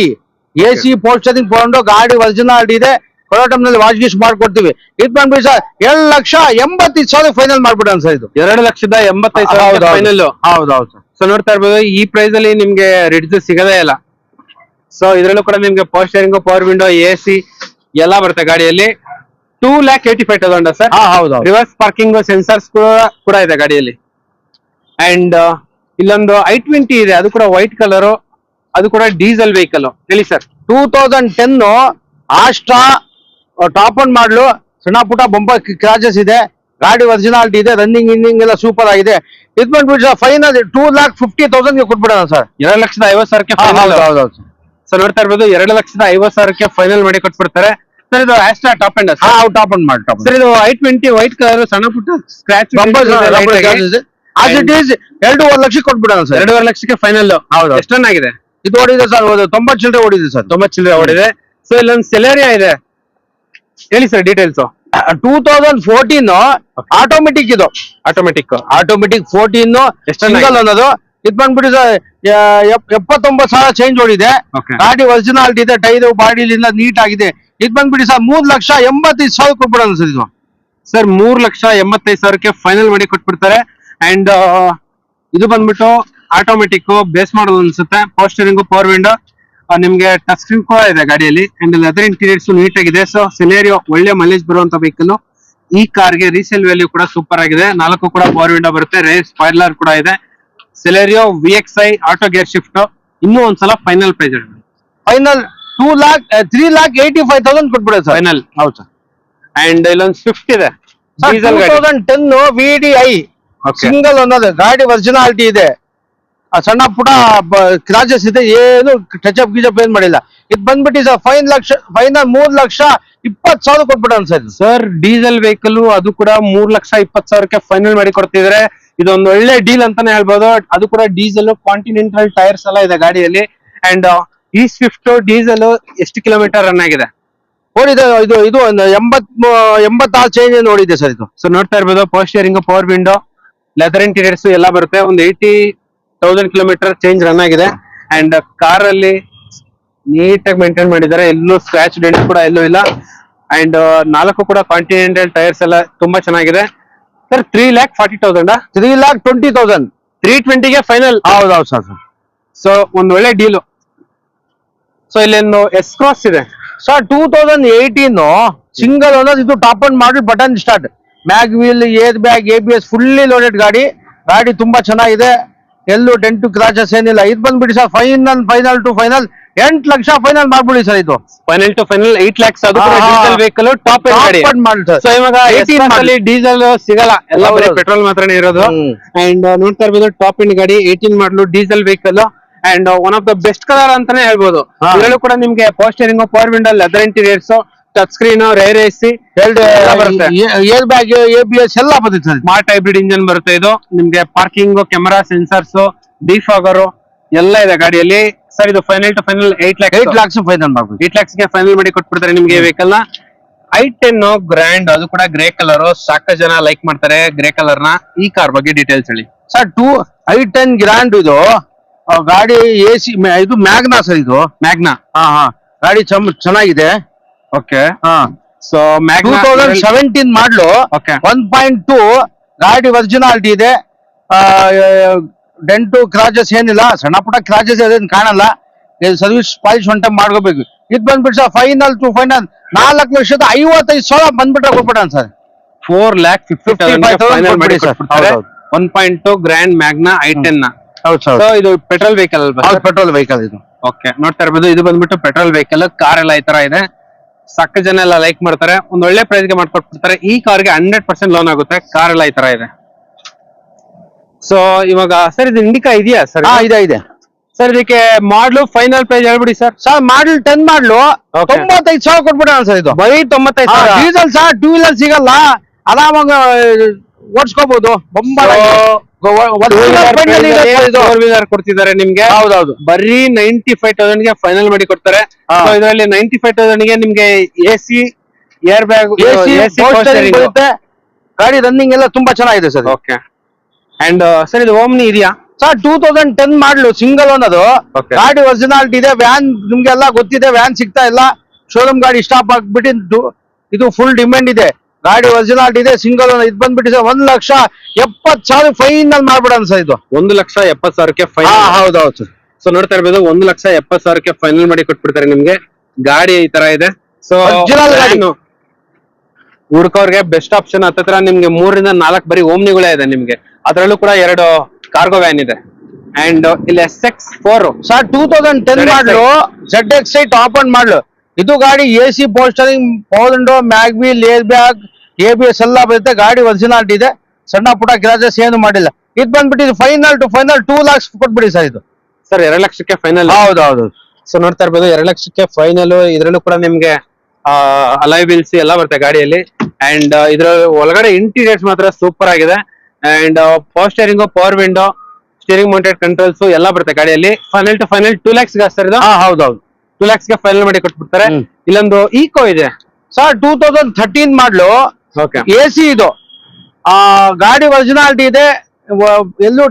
AC ಪೋಸ್ಟರಿಂಗ್ ತಗೊಂಡು ಗಾಡಿ ಒರಿಜಿನಾಲಿಟಿ ಇದೆ. ಕೊಡೋ ಟೈಮ್ನಲ್ಲಿ ವಾಶ್ ಗೀಶ್ ಮಾಡ್ಕೊಡ್ತೀವಿ. ಇದು ಬಂದ್ಬಿಟ್ಟು ಸರ್ 2,85,000 ಫೈನಲ್ ಮಾಡ್ಬಿಡೋಣ ಸರ್. ಇದು 2,85,000 ಫೈನಲ್. ಹೌದೌದು ಸರ್. ಸೊ ನೋಡ್ತಾ ಇರ್ಬೋದು ಈ ಪ್ರೈಸ್ ಅಲ್ಲಿ ನಿಮ್ಗೆ ರಿಡ್ಜ್ ಸಿಗದೇ ಇಲ್ಲ. ಸೊ ಇದ್ರಲ್ಲೂ ಕೂಡ ನಿಮ್ಗೆ power steering, power window, AC ಎಲ್ಲ ಬರುತ್ತೆ ಗಾಡಿಯಲ್ಲಿ. 2,85,000 ಸರ್. ಹೌದು. ರಿವರ್ಸ್ ಪಾರ್ಕಿಂಗ್, ಸೆನ್ಸಾರ್ಸ್ ಕೂಡ ಇದೆ ಗಾಡಿಯಲ್ಲಿ. ಅಂಡ್ ಇಲ್ಲೊಂದು i20 ಇದೆ, ಅದು ಕೂಡ ವೈಟ್ ಕಲರ್, ಅದು ಕೂಡ ಡೀಸೆಲ್ ವೆಹಿಕಲ್. ಹೇಳಿ ಸರ್. 2010 ಆಸ್ಟ್ರಾ ಟಾಪ್ ಅಂಡ್ ಮಾಡಲು. ಸಣ್ಣ ಪುಟ್ಟ ಬಂಪರ್ ಕ್ರಾಚಸ್ ಇದೆ. ಗಾಡಿ ಒರಿಜಿನಾಲಿಟಿ ಇದೆ. ರನ್ನಿಂಗ್ ಇನ್ನಿಂಗ್ ಎಲ್ಲ ಸೂಪರ್ ಆಗಿದೆ. ಇದು ಬಂದ್ಬಿಟ್ಟು ಫೈನಲ್ 2,50,000 ಕೊಟ್ಬಿಡೋಣ ಸರ್. 2,50,000 ಹೌದೌದು. ಸೊ ನೋಡ್ತಾ ಇರ್ಬೋದು 2,50,000 ಫೈನಲ್ ಮಾಡಿ ಕೊಟ್ಬಿಡ್ತಾರೆ ಸರ್. ಇದು Asta top end top end ಮಾಡಿ ಸರ್. ಇದು i20 ವೈಟ್ ಕಲರ್, ಸಣ್ಣ ಪುಟ್ಟ scratch as it is 2.5 lakh ಕೊಟ್ಬಿಡೋಣ ಸರ್. 2.5 ಲಕ್ಷಕ್ಕೆ ಫೈನಲ್. ಹೌದು. ಎಷ್ಟು ರನ್ ಆಗಿದೆ? ಇದು ಓಡಿದೆ ಸರ್ 90 ಚಿಲ್ಲರೆ ಓಡಿದೆ ಸರ್. 90 ಚಿಲ್ಲರೆ ಓಡಿದೆ. ಸೊ ಇಲ್ಲೊಂದು ಸೆಲೆರಿಯಾ ಇದೆ, ಹೇಳಿ ಸರ್ ಡೀಟೇಲ್ಸ್. 2014 ಆಟೋಮೆಟಿಕ್. ಇದು ಆಟೋಮೆಟಿಕ್ 14 ಸಿಂಗಲ್ ಅನ್ನೋದು. ಇದು ಬಂದ್ಬಿಟ್ಟು ಸರ್ 79,000 ಚೇಂಜ್ ಓಡಿದೆ. ಗಾಡಿ ಒರಿಜಿನಾಲಿಟಿ ಇದೆ. ಟೈರು ಬಾಡಿಲಿಂದ ನೀಟ್ ಆಗಿದೆ. ಇದು ಬಂದ್ಬಿಟ್ಟು ಸರ್ 3,85,000 ಕೊಟ್ಬಿಡೋಣ ಸರ್. ಇದು ಸರ್ 3,85,000 ಫೈನಲ್ ಮಾಡಿ ಕೊಟ್ಬಿಡ್ತಾರೆ. ಅಂಡ್ ಇದು ಬಂದ್ಬಿಟ್ಟು ಆಟೋಮೆಟಿಕ್ ಬೇಸ್ ಮಾಡಲ್ ಅನ್ಸುತ್ತೆ. ಪವರ್ ಸ್ಟೇರಿಂಗ್, ಪವರ್ ವಿಂಡೋ, ನಿಮ್ಗೆ ಟಚ್ ಸ್ಕ್ರೀನ್ ಕೂಡ ಇದೆ ಗಾಡಿಯಲ್ಲಿ. ಅಂಡ್ ಲೆದರ್ ಇಂಟೀರಿಯರ್ಸ್ ನೀಟ್ ಆಗಿದೆ. ಸೊ ಸೆಲೆರಿಯೋ ಒಳ್ಳೆ ಮೈಲೇಜ್ ಬರುವಂತ ವೆಹಿಕಲ್. ಈ ಕಾರ್ಗೆ ರೀಸೇಲ್ ವ್ಯಾಲ್ಯೂ ಕೂಡ ಸೂಪರ್ ಆಗಿದೆ. 4 ಕೂಡ ಪವರ್ ವಿಂಡೋ ಬರುತ್ತೆ. ರೇರ್ ಸ್ಪಾಯ್ಲರ್ ಕೂಡ ಇದೆ. Celerio VXI auto gear shift. ಇನ್ನೂ ಒಂದ್ಸಲ ಫೈನಲ್ ಪ್ರೈಸ್ ಹೇಳಿ. Final 3,85,000 ಕೊಟ್ಬಿಡ sir final. ಹೌದು ಸರ್. ಅಂಡ್ ಇಲ್ಲೊಂದು ಸ್ವಿಫ್ಟ್ ಇದೆ, 2010 VDI ಸಿಂಗಲ್ ಅನ್ನೋದು. ಗಾಡಿ ಒರಿಜಿನಾಲಿಟಿ ಇದೆ. ಸಣ್ಣ ಪುಟ ಕ್ರಾಚಸ್ ಇದೆ. ಏನು ಟಚ್ ಅಪ್ ಗೀಚಪ್ ಏನ್ ಮಾಡಿಲ್ಲ. ಇದು ಬಂದ್ಬಿಟ್ಟು ಸರ್ ಫೈನಲ್ 3,20,000 ಕೊಟ್ಬಿಡೋಣ ಸರ್. ಸರ್ ಡೀಸೆಲ್ ವೆಹಿಕಲ್, ಅದು ಕೂಡ 3,20,000 ಫೈನಲ್ ಮಾಡಿ ಕೊಡ್ತಿದ್ರೆ ಇದೊಂದು ಒಳ್ಳೆ ಡೀಲ್ ಅಂತಾನೆ ಹೇಳ್ಬೋದು. ಅದು ಕೂಡ ಡೀಸೆಲ್, ಕಾಂಟಿನೆಂಟಲ್ ಟೈರ್ಸ್ ಎಲ್ಲ ಇದೆ ಗಾಡಿಯಲ್ಲಿ. ಅಂಡ್ ಈ ಸ್ವಿಫ್ಟ್ ಡೀಸೆಲ್ ಎಷ್ಟು ಕಿಲೋಮೀಟರ್ ರನ್ ಆಗಿದೆ? ಓಡಿದೆ. ಇದು 86 ಚೇಂಜ್ ನೋಡಿದೆ ಸರ್. ಇದು ಸೊ ನೋಡ್ತಾ ಇರ್ಬೋದು power steering, power window, leather interiors ಎಲ್ಲ ಬರುತ್ತೆ. ಒಂದು 80,000 ಕಿಲೋಮೀಟರ್ ಚೇಂಜ್ ರನ್ ಆಗಿದೆ. ಅಂಡ್ ಕಾರ್ ಅಲ್ಲಿ ನೀಟಾಗಿ ಮೇಂಟೈನ್ ಮಾಡಿದ್ದಾರೆ. ಎಲ್ಲೂ ಸ್ಕ್ರಾಚ್ ಡೆಂಟ್ ಕೂಡ ಎಲ್ಲೂ ಇಲ್ಲ. ಅಂಡ್ 4 ಕೂಡ ಕಾಂಟಿನೆಂಟಲ್ ಟೈರ್ಸ್ ಎಲ್ಲ ತುಂಬಾ ಚೆನ್ನಾಗಿದೆ. ಸರ್ 3,40,000 3,20,000 320ಗೆ ಫೈನಲ್. ಹೌದೌದು ಸರ್. ಸೊ ಒಂದು ಒಳ್ಳೆ ಡೀಲು. ಸೊ ಇಲ್ಲೊಂದು S ಕ್ರಾಸ್ ಇದೆ ಸರ್. 2018 ಸಿಂಗಲ್ ಅನ್ನೋದು. ಇದು top end model, button start, mag wheel, air bag, ABS fully loaded ಗಾಡಿ. ಗಾಡಿ ತುಂಬಾ ಚೆನ್ನಾಗಿದೆ. ಎಲ್ಲೂ ಡೆಂಟು ಕ್ರಾಚಸ್ ಏನಿಲ್ಲ. ಇದು ಬಂದ್ಬಿಡಿ sir final to final 8 lakh final ಮಾಡ್ಬಿಡಿ ಸರ್. ಇದು ಫೈನಲ್ ಟು ಫೈನಲ್ 8 lakhs. ಅದು ಡೀಸೆಲ್ ವೆಹಿಕಲ್ ಟಾಪ್ ಗಾಡಿ. ಸೊ ಇವಾಗ 18 ಅಲ್ಲಿ ಡೀಸೆಲ್ ಸಿಗಲ್ಲ, ಎಲ್ಲ ಬರೀ ಪೆಟ್ರೋಲ್ ಮಾತ್ರನೇ ಇರೋದು. ಅಂಡ್ ನೋಡ್ತಾ ಇರ್ಬೋದು ಟಾಪ್ ಎಂಡ್ ಗಾಡಿ 18 ಮಾಡಲು diesel vehicle and one of the best colour ಅಂತಾನೆ ಹೇಳ್ಬೋದು. ಇದರಲ್ಲೂ ಕೂಡ ನಿಮ್ಗೆ power steering, power window, leather interiors, touch screen, rear AC ಬರುತ್ತೆ, ಏರ್ ಬ್ಯಾಗ್, ABS ಎಲ್ಲ ಬರುತ್ತೆ ಸರ್. ಸ್ಮಾರ್ಟ್ ಹೈಬ್ರಿಡ್ ಇಂಜಿನ್ ಬರುತ್ತೆ. ಇದು ನಿಮ್ಗೆ ಪಾರ್ಕಿಂಗ್, ಕ್ಯಾಮೆರಾ, ಸೆನ್ಸರ್ಸ್, ಡಿಫಾಗರ್ ಎಲ್ಲ ಇದೆ ಗಾಡಿಯಲ್ಲಿ. ಸರ್ ಇದು final to final 8 lakhs final ಮಾಡ್ಬೋದು. 8 lakhs ಗೆ ಫೈನಲ್ ಮಾಡಿ ಕೊಟ್ಬಿಡ್ತಾರೆ ನಿಮ್ಗೆ ವೆಹಿಕಲ್ ನ. i10 ಗ್ರ್ಯಾಂಡ್, ಅದು ಕೂಡ ಗ್ರೇ ಕಲರ್. ಸಾಕಷ್ಟು ಜನ ಲೈಕ್ ಮಾಡ್ತಾರೆ ಗ್ರೇ ಕಲರ್ ನ. ಈ ಕಾರ್ ಬಗ್ಗೆ ಡೀಟೇಲ್ಸ್ ಹೇಳಿ ಸರ್. i10 ಗ್ರ್ಯಾಂಡ್ ಇದು ಗಾಡಿ AC, ಇದು ಮ್ಯಾಗ್ನಾ ಸರ್. ಇದು ಮ್ಯಾಗ್ನಾ. ಗಾಡಿ ಚೆನ್ನಾಗಿದೆ. ಓಕೆ. ಸೊ 2017 ಮಾಡ್ಲು. ಓಕೆ. 1.2 ಗಾಡಿ ಒರಿಜಿನಾಲಿಟಿ ಇದೆ. ಡೆಂಟು ಕ್ರಾಚಸ್ ಏನಿಲ್ಲ, ಸಣ್ಣ ಪುಟ್ಟ ಕ್ರಾಚಸ್ ಅದೇನು ಕಾಣಲ್ಲ. ಸರ್ವಿಸ್ ಪಾಲಿಶ್ ಒನ್ ಟೈಮ್ ಮಾಡ್ಕೋಬೇಕು. ಇದು ಬಂದ್ಬಿಟ್ಟು ಸರ್ ಫೈನಲ್ ಟು ಫೈನಲ್ 4,55,000 ಬಂದ್ಬಿಟ್ರೆ ಕೊಟ್ಬಿಡೋಣ ಸರ್. 4,55,000 1.2 ಗ್ರ್ಯಾಂಡ್ ಮ್ಯಾಗ್ನಾ i10 ನ. ಹೌದು ಸರ್. ಸೊ ಇದು ಪೆಟ್ರೋಲ್ ವೆಹಿಕಲ್ ಅಲ್ವಾ? ಪೆಟ್ರೋಲ್ ವೆಹಿಕಲ್ ಇದು. ಓಕೆ, ನೋಡ್ತಾ ಇರ್ಬೋದು. ಇದು ಬಂದ್ಬಿಟ್ಟು ಪೆಟ್ರೋಲ್ ವೆಹಿಕಲ್. ಕಾರ್ ಎಲ್ಲ ಈ ತರ ಇದೆ. ಸಾಕಷ್ಟು ಜನ ಎಲ್ಲ ಲೈಕ್ ಮಾಡ್ತಾರೆ. ಒಂದ್ ಒಳ್ಳೆ ಪ್ರೈಸ್ ಗೆ ಮಾಡ್ಕೊಟ್ಬಿಡ್ತಾರೆ. ಈ ಕಾರ್ಗೆ 100% ಲೋನ್ ಆಗುತ್ತೆ. ಕಾರ್ ಎಲ್ಲ ಈ ತರ ಇದೆ. ಸೊ ಇವಾಗ ಸರ್ ಇದು ಇಂಡಿಕಾ ಇದೆಯಾ ಸರ್? ಇದೆ ಸರ್. ಇದಕ್ಕೆ ಮಾಡ್ಲು ಫೈನಲ್ ಪ್ರೈಸ್ ಹೇಳ್ಬಿಡಿ ಸರ್. ಸರ್ ಮಾಡಲ್ 10 ಮಾಡ್ಲು 95,000 ಕೊಟ್ಬಿಡೋಣ ಸರ್. ಇದು ಬರೀ 95,000. ಡೀಸೆಲ್ ಸರ್, 2 wheeler ಸಿಗಲ್ಲ, ಆರಾಮಾಗ ಓಡಿಸ್ಕೋಬಹುದು. ಕೊಡ್ತಿದ್ದಾರೆ ನಿಮ್ಗೆ. ಹೌದೌದು. ಬರೀ 95,000 ಗೆ ಫೈನಲ್ ಮಾಡಿ ಕೊಡ್ತಾರೆ. ಇದರಲ್ಲಿ 95,000 ಗೆ ನಿಮ್ಗೆ AC, ಏರ್ ಬ್ಯಾಗ್, ಬರುತ್ತೆ. ಗಾಡಿ ರನ್ನಿಂಗ್ ಎಲ್ಲ ತುಂಬಾ ಚೆನ್ನಾಗಿದೆ ಸರ್. ಓಕೆ. ಅಂಡ್ ಸರ್ ಇದು ಓಮ್ನಿ ಇದೆಯಾ ಸರ್? 2010 ಮಾಡ್ಲು single own. ಅದು ಗಾಡಿ ಒರಿಜಿನಾಲಿಟಿ ಇದೆ. ವ್ಯಾನ್ ನಿಮ್ಗೆಲ್ಲ ಗೊತ್ತಿದೆ, ವ್ಯಾನ್ ಸಿಗ್ತಾ ಇಲ್ಲ. ಶೋರೂಮ್ ಗಾಡಿ ಸ್ಟಾಪ್ ಆಗ್ಬಿಟ್ಟು ಇದು ಫುಲ್ ಡಿಮ್ಯಾಂಡ್ ಇದೆ. ಗಾಡಿ ಒರಿಜಿನಾಲಿಟಿ ಇದೆ, ಸಿಂಗಲ್ ಓನ್. ಇದು ಬಂದ್ಬಿಟ್ಟು ಸರ್ 1,70,000 ಫೈನಲ್ ಮಾಡ್ಬಿಡೋಣ ಸರ್. ಇದು 1,70,000 ಫೈನಲ್. ಹೌದೌದು ಸರ್. ಸೊ ನೋಡ್ತಾ ಇರ್ಬೋದು, 1,70,000 ಫೈನಲ್ ಮಾಡಿ ಕೊಟ್ಬಿಡ್ತಾರೆ ನಿಮ್ಗೆ. ಗಾಡಿ ಈ ತರ ಇದೆ. ಸೊ ಹುಡ್ಕೋರ್ಗೆ ಬೆಸ್ಟ್ ಆಪ್ಷನ್. ಹತ್ತಿರ ನಿಮ್ಗೆ 3 ರಿಂದ 4 ಬರೀ ಓಮ್ನಿಗಳೇ ಇದೆ ನಿಮ್ಗೆ. ಅದರಲ್ಲೂ ಕೂಡ 2 ಕಾರ್ಗೋ ವ್ಯಾನ್ ಇದೆ. ಅಂಡ್ ಇಲ್ಲಿ SX4 sir 2010 model ZXi top end model. ಇದು ಗಾಡಿ AC, power steering, power window, mag wheel, air bag, ABS ಎಲ್ಲ ಬರುತ್ತೆ. ಗಾಡಿ ಒರಿಜಿನಾಲಿಟಿ ಇದೆ. ಸಣ್ಣ ಪುಟ್ಟ ಕ್ರಾಚಸ್ ಏನು ಮಾಡಿಲ್ಲ. ಇದು ಬಂದ್ಬಿಟ್ಟು ಫೈನಲ್ ಟು ಫೈನಲ್ 2 lakhs ಕೊಟ್ಬಿಡಿ ಸರ್. ಇದು ಸರ್ 2 ಲಕ್ಷಕ್ಕೆ ಫೈನಲ್. ಹೌದೌದು. ಸೊ ನೋಡ್ತಾ ಇರ್ಬೋದು 2 ಲಕ್ಷಕ್ಕೆ ಫೈನಲ್. ಇದ್ರಲ್ಲೂ ಕೂಡ ನಿಮ್ಗೆ ಅಲಾಯ್ ವೀಲ್ಸ್ ಎಲ್ಲ ಬರುತ್ತೆ ಗಾಡಿಯಲ್ಲಿ. ಅಂಡ್ ಇದ್ರ ಒಳಗಡೆ ಇಂಟೀರಿಯರ್ಸ್ ಮಾತ್ರ ಸೂಪರ್ ಆಗಿದೆ. And power steering, power window, steering mounted controls ಎಲ್ಲ ಬರುತ್ತೆ ಗಾಡಿಯಲ್ಲಿ. Final to final 2 lakhs sir. ಇದು ಹೌದೌದು. 2 lakhs ಗೆ ಫೈನಲ್ ಮಾಡಿ ಕೊಟ್ಬಿಡ್ತಾರೆ. ಇಲ್ಲೊಂದು ಈಕೋ ಇದೆ ಸರ್ 2013 ಮಾಡ್ಲು. ಓಕೆ. AC ಇದು ಗಾಡಿ ಒರಿಜಿನಾಲಿಟಿ ಇದೆ. ಎಲ್ಲೂ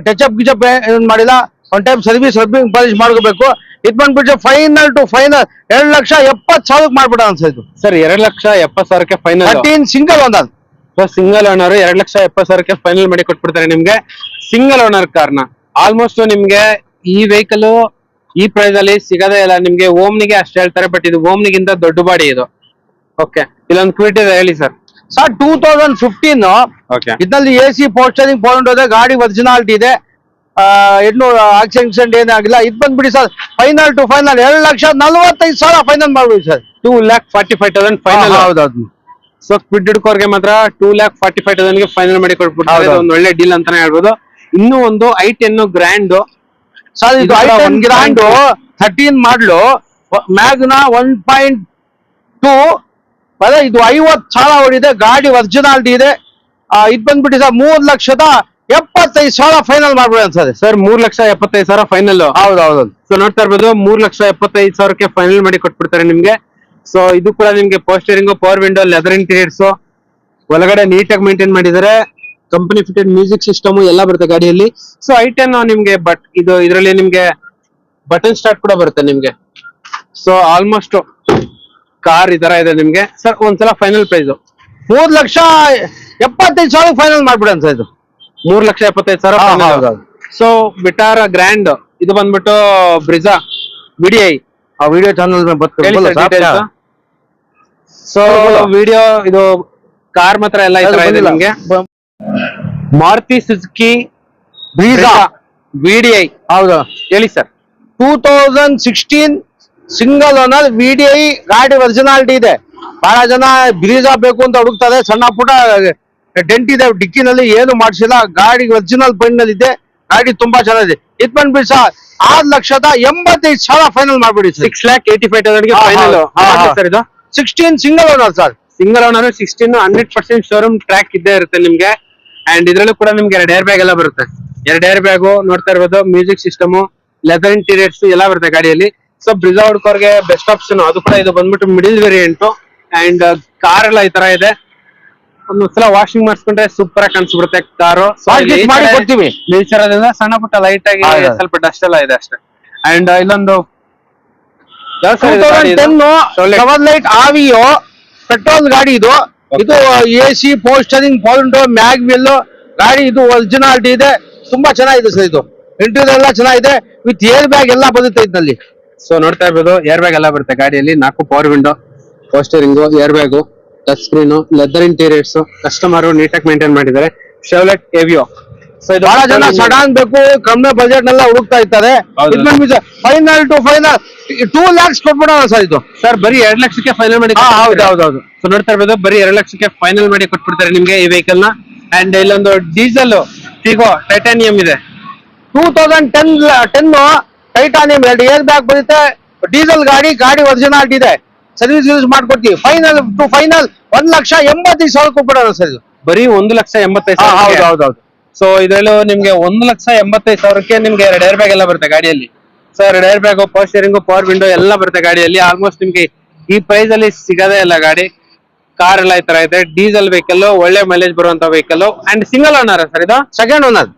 ಟಚ್ ಅಪ್ ಗಿಚಪ್ ಏನ್ ಮಾಡಿಲ್ಲ. One time service rubbing polish ಮಾಡ್ಕೋಬೇಕು. ಇದು ಬಂದ್ಬಿಟ್ಟು ಫೈನಲ್ ಟು ಫೈನಲ್ 2,70,000 ಮಾಡ್ಬಿಡೋಣ ಸರ್. ಇದು sir 2,70,000 final. 13 single owner. Single owner 2,70,000 final ಮಾಡಿ ಕೊಟ್ಬಿಡ್ತಾರೆ ನಿಮ್ಗೆ. ಸಿಂಗಲ್ ಓನರ್ ಕಾರ್ನ ಆಲ್ಮೋಸ್ಟ್ ನಿಮ್ಗೆ ಈ ವೆಹಿಕಲ್ ಈ ಪ್ರೈಸ್ ಅಲ್ಲಿ ಸಿಗದೇ ಇಲ್ಲ ನಿಮ್ಗೆ. ಓಮ್ನಿಗೆ ಅಷ್ಟು ಹೇಳ್ತಾರೆ, ಬಟ್ ಇದು ಓಮ್ನಿಗಿಂತ ದೊಡ್ಡ ಬಾಡಿ ಇದು. ಓಕೆ. ಇಲ್ಲೊಂದು ಕ್ವಿಟ್ ಇದೆ ಹೇಳಿ ಸರ್. Sir 2015 okay. ಇದರಲ್ಲಿ AC, power steering, power window ಇದೆ. ಗಾಡಿ ಒರಿಜಿನಾಲಿಟಿ ಇದೆ. ಇನ್ನೂ ಆಕ್ಸಿಡೆಂಟ್ ಏನಾಗಿಲ್ಲ. ಇದು ಬಂದ್ಬಿಡಿ sir final to final 2,45,000 final ಮಾಡ್ಬಿಡಿ ಸರ್. 2,45,000 ಫೈನಲ್. ಹೌದೌದು. ಸೊ ಕ್ವಿಡ್ ಹಿಡ್ಕೋರ್ಗೆ ಮಾತ್ರ 2,45,000 ಗೆ ಫೈನಲ್ ಮಾಡಿ ಕೊಟ್ಬಿಡ್ತಾರೆ. ಒಂದು ಒಳ್ಳೆ ಡೀಲ್ ಅಂತಾನೆ ಹೇಳ್ಬೋದು. ಇನ್ನೂ ಒಂದು i10 ಗ್ರ್ಯಾಂಡ್ ಸರ್. ಇದು i10 ಗ್ರ್ಯಾಂಡ್ 13 ಮಾಡ್ಲು ಮ್ಯಾಗ್ನಾ 1.2. ಇದು 50,000 ಓಡಿದೆ. ಗಾಡಿ ಒರಿಜಿನಾಲಿಟಿ ಇದೆ. ಇದು ಬಂದ್ಬಿಟ್ಟು ಸರ್ 3,75,000 ಫೈನಲ್ ಮಾಡ್ಬಿಡೋಣ ಸರ್. Sir 3,75,000 final. ಹೌದೌದು. ಸೊ ನೋಡ್ತಾ ಇರ್ಬೋದು 3,75,000 ಫೈನಲ್ ಮಾಡಿ ಕೊಟ್ಬಿಡ್ತಾರೆ ನಿಮ್ಗೆ. ಸೊ ಇದು ಕೂಡ ನಿಮ್ಗೆ power steering, power window, leather interiors ಒಳಗಡೆ ನೀಟಾಗಿ ಮೇಂಟೈನ್ ಮಾಡಿದ್ದಾರೆ. ಕಂಪನಿ ಫಿಟೆಡ್ ಮ್ಯೂಸಿಕ್ ಸಿಸ್ಟಮ್ ಎಲ್ಲ ಬರುತ್ತೆ ಗಾಡಿಯಲ್ಲಿ. ಸೊ i10 ನಿಮ್ಗೆ ಇದರಲ್ಲಿ ನಿಮ್ಗೆ ಬಟನ್ ಸ್ಟಾರ್ಟ್ ಕೂಡ ಬರುತ್ತೆ ನಿಮ್ಗೆ. ಸೊ ಆಲ್ಮೋಸ್ಟ್ ಕಾರ್ ಈ ತರ ಇದೆ ನಿಮ್ಗೆ. ಸರ್ ಒಂದ್ಸಲ ಫೈನಲ್ ಪ್ರೈಸ್ 3,75,000 ಫೈನಲ್ ಮಾಡ್ಬಿಡೋಣ ಸರ್. ಇದು 3,75,000. ಸೊ ಬಿಟಾರ ಗ್ರ್ಯಾಂಡ್ ಇದು ಬಂದ್ಬಿಟ್ಟು Brezza VDI video channel. So video ಇದು ಕಾರ್ ಮಾತ್ರ ಎಲ್ಲ ಈ ತರ ಇದೆ ನಿಮ್ಗೆ. ಮಾರುತಿ ಸುಜುಕಿ ಬ್ರೀಜಾ VDI ಹೌದು ಹೇಳಿ ಸರ್. 2016 ಸಿಂಗಲ್ ಓನರ್ VDI ಗಾಡಿ ಒರಿಜಿನಾಲಿಟಿ ಇದೆ. ಬಹಳ ಜನ ಬ್ರೀಜಾ ಬೇಕು ಅಂತ ಹುಡುಕ್ತಾರೆ. ಸಣ್ಣ ಪುಟ ಡೆಂಟ್ ಇದೆ ಡಿಕ್ಕಿನಲ್ಲಿ, ಏನು ಮಾಡಿಸಿಲ್ಲ. ಗಾಡಿ ಒರಿಜಿನಲ್ ಪೈಂಟ್ ನಲ್ಲಿ ಇದೆ. ಗಾಡಿ ತುಂಬಾ ಚೆನ್ನಾಗಿದೆ. ಇದು ಬಂದ್ಬಿಟ್ಟು ಸರ್ 6,85,000 ಫೈನಲ್ ಮಾಡ್ಬಿಡಿ ಸರ್. 6,85,000 ಹಾ, ಫೈನಲ್ ಹಾ, ಹಾ. ಸರ್. ಇದು 16 single owner sir. Single owner 16 100% showroom track ಇದ್ದೇ ಇರುತ್ತೆ ನಿಮ್ಗೆ. ಅಂಡ್ ಇದ್ರಲ್ಲೂ ಕೂಡ ನಿಮ್ಗೆ 2 ಏರ್ ಬ್ಯಾಗ್ ಎಲ್ಲ ಬರುತ್ತೆ. 2 ಏರ್ ಬ್ಯಾಗು ನೋಡ್ತಾ ಇರ್ಬೋದು. ಮ್ಯೂಸಿಕ್ ಸಿಸ್ಟಮ್, ಲೆದರ್ ಇಂಟೀರಿಯರ್ಸ್ ಎಲ್ಲ ಬರುತ್ತೆ ಗಾಡಿಯಲ್ಲಿ. ಸೊ ಬ್ರಿಜಾ ಹುಡ್ಕೋರ್ಗೆ ಬೆಸ್ಟ್ ಆಪ್ಷನ್ ಅದು ಕೂಡ. ಇದು ಬಂದ್ಬಿಟ್ಟು ಮಿಡಿಲ್ ವೇರಿಯಂಟ್ ಅಂಡ್ ಕಾರ್ ಎಲ್ಲ ಈ ತರ ಇದೆ. ಒಂದ್ಸಲ ವಾಷಿಂಗ್ ಮಾಡಿಸ್ಕೊಂಡ್ರೆ ಸೂಪರ್ ಆಗಿ ಕಾಣಿಸ್ಬಿಡುತ್ತೆ ಕಾರು. ಮಾಡಿ ಕೊಡ್ತೀವಿ. ನೇಚರದಿಂದ ಸಣ್ಣ ಪುಟ್ಟ ಲೈಟ್ ಆಗಿ ಹೌದು. ಸ್ವಲ್ಪ ಡಸ್ಟ್ ಎಲ್ಲ ಇದೆ ಅಷ್ಟೇ. ಅಂಡ್ ಇನ್ನೊಂದು 2010 ಕವರ್ ಲೈಟ್ ಆವಿಯೋ ಪೆಟ್ರೋಲ್ ಗಾಡಿ ಇದು. ಇದು AC ಪೋಸ್ಟರಿಂಗ್ ಪೌಂಡ್ ಮ್ಯಾಗ್ ವೀಲ್ ಗಾಡಿ. ಇದು ಒರಿಜಿನಾಲಿಟಿ ಇದೆ. ತುಂಬಾ ಚೆನ್ನಾಗಿದೆ ಸರ್. ಇದು ಇಂಟೀರಿಯರ್ ಎಲ್ಲ ಚೆನ್ನಾಗಿದೆ. ವಿತ್ ಏರ್ ಬ್ಯಾಗ್ ಎಲ್ಲ ಬರುತ್ತೆ ಇದರಲ್ಲಿ. ಸೊ ನೋಡ್ತಾ ಇರ್ಬೋದು ಏರ್ ಬ್ಯಾಗ್ ಎಲ್ಲ ಬರುತ್ತೆ ಗಾಡಿಯಲ್ಲಿ. 4 power window, power steering, air bag, touch screen, leather interiors. Customer ನೀಟಾಗಿ ಮೇಂಟೈನ್ ಮಾಡಿದ್ದಾರೆ. ಶೆವ್ಲೆಟ್ ಏವಿಯೋ. ಸೊ ಇದು ಬಹಳ ಜನ ಸಡನ್ ಬೇಕು ಕಮ್ಮಿ ಬಜೆಟ್ ನೆಲ್ಲ ಹುಡುಕ್ತಾ ಇರ್ತಾರೆ. ಹೌದು. ಫೈನಲ್ ಟು ಫೈನಲ್ 2 lakhs ಕೊಟ್ಬಿಡೋಣ ಸರ್. ಇದು ಸರ್ ಬರೀ 2 ಲಕ್ಷಕ್ಕೆ ಫೈನಲ್ ಮಾಡಿ. ಹೌದು. ಸೊ ನೋಡ್ತಾ ಇರ್ಬೋದು ಬರೀ 2 ಲಕ್ಷಕ್ಕೆ ಫೈನಲ್ ಮಾಡಿ ಕೊಟ್ಬಿಡ್ತಾರೆ ನಿಮ್ಗೆ ಈ ವೆಹಿಕಲ್ ನ. ಅಂಡ್ ಇಲ್ಲೊಂದು ಡೀಸೆಲ್ ಟಿಗೋ ಟೈಟಾನಿಯಂ ಇದೆ. 2010 ಟೈಟಾನಿಯಂ 2 ಏರ್ ಬ್ಯಾಗ್ ಬರುತ್ತೆ. ಡೀಸೆಲ್ ಗಾಡಿ ಒರಿಜಿನಾಲಿಟಿ ಇದೆ. ಸರ್ವಿಸ್ ಯೂಸ್ ಮಾಡ್ಕೊಡ್ತೀವಿ. ಫೈನಲ್ ಟು ಫೈನಲ್ 1,85,000 ಕೊಟ್ಬಿಡೋಣ ಸರ್. ಇದು ಬರೀ 1,85,000. ಹೌದು. ಸೊ ಇದರಲ್ಲೂ ನಿಮ್ಗೆ 1,85,000ಕ್ಕೆ ನಿಮ್ಗೆ 2 ಏರ್ ಬ್ಯಾಗ್ ಎಲ್ಲ ಬರುತ್ತೆ ಗಾಡಿಯಲ್ಲಿ. So 2 air bag, power steering, power window ಎಲ್ಲ ಬರುತ್ತೆ ಗಾಡಿಯಲ್ಲಿ. ಆಲ್ಮೋಸ್ಟ್ ನಿಮ್ಗೆ ಈ ಪ್ರೈಸ್ ಅಲ್ಲಿ ಸಿಗದೇ ಇಲ್ಲ ಗಾಡಿ. ಕಾರ್ ಎಲ್ಲ ಈ ತರ ಇದೆ. ಡೀಸೆಲ್ ವೆಹಿಕಲ್, ಒಳ್ಳೆ ಮೈಲೇಜ್ ಬರುವಂತ vehicle. And single owner sir. ಇದು second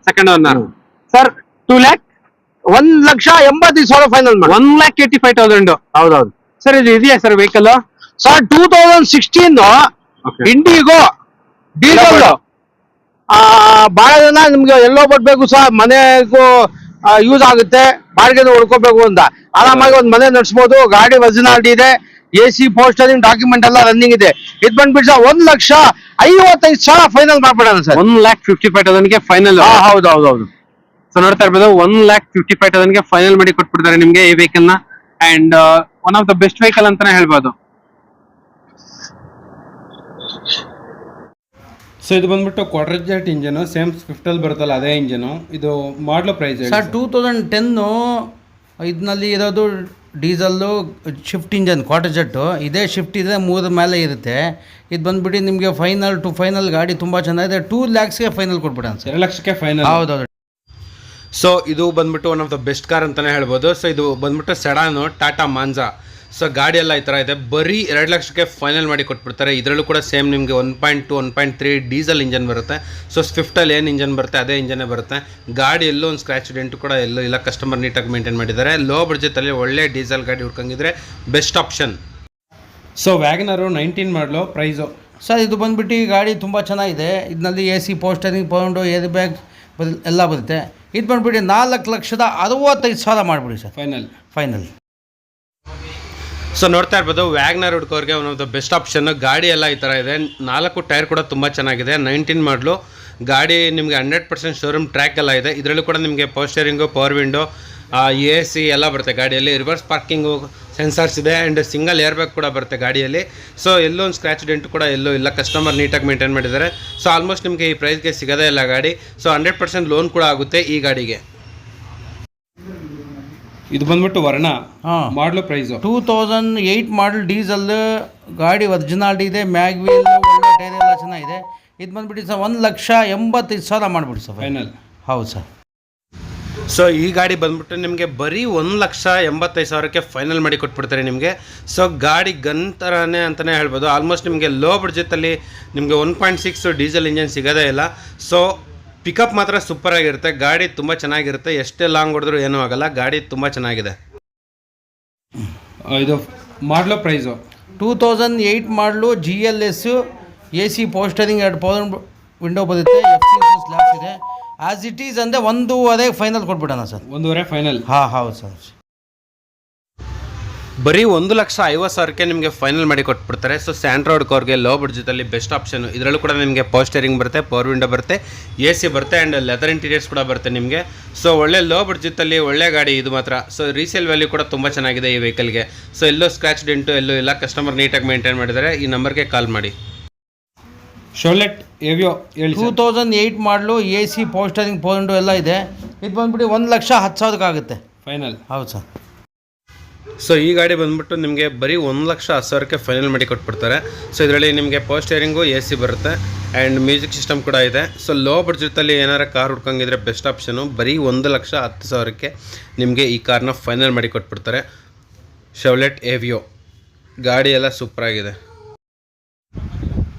owner sir 2 lakh 1,85,000 final ಮಾಡಿ. 1,85,000. ಹೌದೌದು ಸರ್ ಇದು ಇದೆಯಾ sir vehicle? Sir 2016 Indigo diesel. ಬಹಳ ಜನ ನಿಮ್ಗೆ ಎಲ್ಲೋ ಬರ್ಬೇಕು ಸರ್, ಮನೆಗೂ ಯೂಸ್ ಆಗುತ್ತೆ, ಬಾಡಿಗೆ ಉಳ್ಕೋಬೇಕು ಅಂತ ಆರಾಮಾಗಿ ಒಂದ್ ಮನೆ ನಡೆಸಬಹುದು. ಗಾಡಿ ಒರಿಜಿನಾಲಿಟಿ ಇದೆ. AC ಪೋಸ್ಟರಿಂಗ್ ಡಾಕ್ಯುಮೆಂಟ್ ಎಲ್ಲ ರನ್ನಿಂಗ್ ಇದೆ. ಇದು ಬಂದ್ಬಿಟ್ಟು ಸರ್ 1,55,000 ಫೈನಲ್ ಮಾಡ್ಬಿಡೋಣ ಸರ್. 1,55,000ಗೆ ಫೈನಲ್. ಹೌದು. ಸೊ ನೋಡ್ತಾ ಇರ್ಬೋದು 1,55,000ಗೆ ಫೈನಲ್ ಮಾಡಿ ಕೊಟ್ಬಿಡ್ತಾರೆ ನಿಮ್ಗೆ ಈ ವೆಹಿಕಲ್ ನ. And one of the best vehicle ಅಂತಾನೆ ಹೇಳ್ಬೋದು. ಸೊ ಇದು ಬಂದ್ಬಿಟ್ಟು ಕ್ವಾರ್ಟರ್ ಜೆಟ್ ಇಂಜನು, ಸೇಮ್ ಸ್ವಿಫ್ಟಲ್ಲಿ ಬರುತ್ತಲ್ಲ ಅದೇ ಇಂಜನು. ಇದು ಮಾಡಲು ಪ್ರೈಸ್ ಸರ್ 2010 ಇದರಲ್ಲಿ ಇರೋದು diesel shift engine quarter jet. ಇದೇ ಶಿಫ್ಟ್ ಇದೆ, 3 ಮೇಲೆ ಇರುತ್ತೆ. ಇದು ಬಂದ್ಬಿಟ್ಟು ನಿಮಗೆ ಫೈನಲ್ ಟು ಫೈನಲ್ ಗಾಡಿ ತುಂಬ ಚೆನ್ನಾಗಿದೆ. 2 lakhsಗೆ ಫೈನಲ್ ಕೊಟ್ಬಿಡೋಣ ಸರ್. 2 ಲಕ್ಷಕ್ಕೆ ಫೈನಲ್. ಹೌದೌದು. ಸೊ ಇದು ಬಂದ್ಬಿಟ್ಟು one of the best car ಅಂತಲೇ ಹೇಳ್ಬೋದು. ಸೊ ಇದು ಬಂದ್ಬಿಟ್ಟು ಸೆಡಾನು ಟಾಟಾ ಮಾಂಜಾ. ಸೊ ಗಾಡಿ ಎಲ್ಲ ಈ ಥರ ಇದೆ. ಬರೀ 2 ಲಕ್ಷಕ್ಕೆ ಫೈನಲ್ ಮಾಡಿ ಕೊಟ್ಬಿಡ್ತಾರೆ. ಇದರಲ್ಲೂ ಕೂಡ ಸೇಮ್ ನಿಮಗೆ 1.2 1.3 ಡೀಸೆಲ್ ಇಂಜನ್ ಬರುತ್ತೆ. ಸೊ ಸ್ವಿಫ್ಟಲ್ಲಿ ಏನು ಇಂಜನ್ ಬರುತ್ತೆ ಅದೇ ಇಂಜನ್ನೇ ಬರುತ್ತೆ. ಗಾಡಿ ಎಲ್ಲೂ ಒಂದು ಸ್ಕ್ರ್ಯಾಚ್ ಡೆಂಟ್ ಕೂಡ ಎಲ್ಲೂ ಇಲ್ಲ. ಕಸ್ಟಮರ್ ನೀಟಾಗಿ ಮೇಂಟೈನ್ ಮಾಡಿದ್ದಾರೆ. ಲೋ ಬಡ್ಜೆಟಲ್ಲಿ ಒಳ್ಳೆ ಡೀಸೆಲ್ ಗಾಡಿ ಹುಡ್ಕಂಗಿದ್ರೆ ಬೆಸ್ಟ್ ಆಪ್ಷನ್. ಸೊ ವ್ಯಾಗನರು 19 ಮಾಡಲು ಪ್ರೈಸು ಸರ್ ಇದು ಬಂದ್ಬಿಟ್ಟು ಈ ಗಾಡಿ ತುಂಬ ಚೆನ್ನಾಗಿದೆ. ಇದರಲ್ಲಿ AC ಪೋಸ್ಟರಿಂಗ್ ಪೌಂಡು ಏರ್ ಬ್ಯಾಗ್ ಎಲ್ಲ ಬರುತ್ತೆ. ಇದು ಬಂದ್ಬಿಟ್ಟು 4,65,000 ಮಾಡಿಬಿಡಿ ಸರ್ ಫೈನಲ್. ಸೊ ನೋಡ್ತಾ ಇರ್ಬೋದು ವ್ಯಾಗ್ನರ್ ಹುಡ್ಕೋರಿಗೆ one of the best option. ಗಾಡಿ ಎಲ್ಲ ಈ ಥರ ಇದೆ. 4 ಟೈರ್ ಕೂಡ ತುಂಬ ಚೆನ್ನಾಗಿದೆ. 19 ಮಾಡಲು ಗಾಡಿ ನಿಮಗೆ 100% ಶೋರೂಮ್ ಟ್ರ್ಯಾಕ್ ಎಲ್ಲ ಇದೆ. ಇದರಲ್ಲೂ ಕೂಡ ನಿಮಗೆ power steering, power window, AC ಎಲ್ಲ ಬರುತ್ತೆ ಗಾಡಿಯಲ್ಲಿ. ರಿವರ್ಸ್ ಪಾರ್ಕಿಂಗು ಸೆನ್ಸರ್ಸ್ ಇದೆ. ಆ್ಯಂಡ್ ಸಿಂಗಲ್ ಏರ್ ಬ್ಯಾಗ್ ಕೂಡ ಬರುತ್ತೆ ಗಾಡಿಯಲ್ಲಿ. ಸೊ ಎಲ್ಲೂ ಒಂದು ಸ್ಕ್ರ್ಯಾಚ್ ಡೆಂಟ್ ಕೂಡ ಎಲ್ಲೂ ಇಲ್ಲ. ಕಸ್ಟಮರ್ ನೀಟಾಗಿ ಮೇಂಟೈನ್ ಮಾಡಿದ್ದಾರೆ. ಸೊ ಆಲ್ಮೋಸ್ಟ್ ನಿಮಗೆ ಈ ಪ್ರೈಸ್ಗೆ ಸಿಗೋದೇ ಇಲ್ಲ ಗಾಡಿ. ಸೊ 100% ಲೋನ್ ಕೂಡ ಆಗುತ್ತೆ ಈ ಗಾಡಿಗೆ. ಇದು ಬಂದ್ಬಿಟ್ಟು ವರ್ಣ ಮಾಡಲು ಪ್ರೈಸು 2008 ಮಾಡಲ್ ಡೀಸೆಲ್ ಗಾಡಿ ಒರಿಜಿನಾಲಿಟಿ ಇದೆ. ಮ್ಯಾಗ್ ವೀಲ್ ಒಳ್ಳೆ ಟೈರ್ ಎಲ್ಲ ಚೆನ್ನಾಗಿದೆ. ಇದು ಬಂದ್ಬಿಟ್ಟು ಸರ್ 1,85,000 ಮಾಡಿಬಿಡಿ ಸರ್ ಫೈನಲ್. ಹೌದು ಸರ್. ಸೊ ಈ ಗಾಡಿ ಬಂದ್ಬಿಟ್ಟು ನಿಮಗೆ ಬರೀ 1,85,000ಕ್ಕೆ ಫೈನಲ್ ಮಾಡಿ ಕೊಟ್ಬಿಡ್ತಾರೆ ನಿಮಗೆ. ಸೊ ಗಾಡಿ ಗನ್ ಥರನೇ ಅಂತಲೇ ಹೇಳ್ಬೋದು. ಆಲ್ಮೋಸ್ಟ್ ನಿಮಗೆ ಲೋ ಬಡ್ಜೆಟಲ್ಲಿ ನಿಮಗೆ 1.6 ಡೀಸೆಲ್ ಇಂಜನ್ ಸಿಗೋದೇ ಇಲ್ಲ. ಸೊ ಪಿಕಪ್ ಮಾತ್ರ ಸೂಪರ್ ಆಗಿರುತ್ತೆ. ಗಾಡಿ ತುಂಬ ಚೆನ್ನಾಗಿರುತ್ತೆ. ಎಷ್ಟೇ ಲಾಂಗ್ ಹೊಡೆದ್ರೂ ಏನೂ ಆಗಲ್ಲ. ಗಾಡಿ ತುಂಬ ಚೆನ್ನಾಗಿದೆ. ಇದು ಮಾಡಲು price 2008 model GLS AC power steering 2 power window ಬರುತ್ತೆ. FC ಸ್ಲ್ಯಾಬ್ಸ್ ಇದೆ. ಆಸ್ ಇಟ್ ಈಸ್ ಅಂದರೆ 1.5 ಫೈನಲ್ ಕೊಟ್ಬಿಡೋಣ ಸರ್. 1.5 ಫೈನಲ್. ಹೌದು ಸರ್. ಬರೀ 1,50,000ಕ್ಕೆ ನಿಮಗೆ ಫೈನಲ್ ಮಾಡಿ ಕೊಟ್ಬಿಡ್ತಾರೆ. ಸೊ ಸ್ಯಾಂಡ್ರಾಯ್ಡ್ ಕಾರ್ಗೆ ಲೋ ಬಡ್ಜೆಟಲ್ಲಿ ಬೆಸ್ಟ್ ಆಪ್ಷನ್. ಇದರಲ್ಲೂ ಕೂಡ ನಿಮಗೆ ಪವರ್ ಸ್ಟೇರಿಂಗ್ ಬರುತ್ತೆ, ಪವರ್ ವಿಂಡೋ ಬರುತ್ತೆ, AC ಬರುತ್ತೆ ಆ್ಯಂಡ್ ಲೆದರ್ ಇಂಟೀರಿಯರ್ಸ್ ಕೂಡ ಬರುತ್ತೆ ನಿಮಗೆ. ಸೊ ಒಳ್ಳೆ ಲೋ ಬಡ್ಜೆಟಲ್ಲಿ ಒಳ್ಳೆ ಗಾಡಿ ಇದು ಮಾತ್ರ. ಸೊ ರೀಸೇಲ್ ವ್ಯಾಲ್ಯೂ ಕೂಡ ತುಂಬ ಚೆನ್ನಾಗಿದೆ ಈ ವೆಹಿಕಲ್ಗೆ. ಸೊ ಎಲ್ಲೋ ಸ್ಕ್ರಾಚ್ ಡೆಂಟು ಎಲ್ಲೂ ಇಲ್ಲ, ಕಸ್ಟಮರ್ ನೀಟಾಗಿ ಮೇಂಟೈನ್ ಮಾಡಿದ್ದಾರೆ. ಈ ನಂಬರ್ಗೆ ಕಾಲ್ ಮಾಡಿ. ಶೋಲೆಟ್ ಏವಿಯೋ ಹೇಳಿ 2008 ಮಾಡಲು AC power steering power window ಎಲ್ಲ ಇದೆ. ಇದು ಬಂದ್ಬಿಟ್ಟು 1,10,000 ಆಗುತ್ತೆ ಫೈನಲ್. ಹೌದು ಸರ್. ಸೊ ಈ ಗಾಡಿ ಬಂದ್ಬಿಟ್ಟು ನಿಮಗೆ ಬರೀ 1,10,000ಕ್ಕೆ ಫೈನಲ್ ಮಾಡಿ ಕೊಟ್ಬಿಡ್ತಾರೆ. ಸೊ ಇದರಲ್ಲಿ ನಿಮಗೆ ಪವರ್ ಸ್ಟೇರಿಂಗು AC ಬರುತ್ತೆ ಆ್ಯಂಡ್ ಮ್ಯೂಸಿಕ್ ಸಿಸ್ಟಮ್ ಕೂಡ ಇದೆ. ಸೊ ಲೋ ಬಡ್ಜೆಟಲ್ಲಿ ಏನಾರ ಕಾರ್ ಹುಡ್ಕೊಂಗಿದ್ರೆ ಬೆಸ್ಟ್ ಆಪ್ಷನು. ಬರೀ 1,10,000ಕ್ಕೆ ನಿಮಗೆ ಈ ಕಾರ್ನ ಫೈನಲ್ ಮಾಡಿ ಕೊಟ್ಬಿಡ್ತಾರೆ. ಶೆವ್ಲೆಟ್ ಏವಿಯೋ ಗಾಡಿ ಎಲ್ಲ ಸೂಪರಾಗಿದೆ.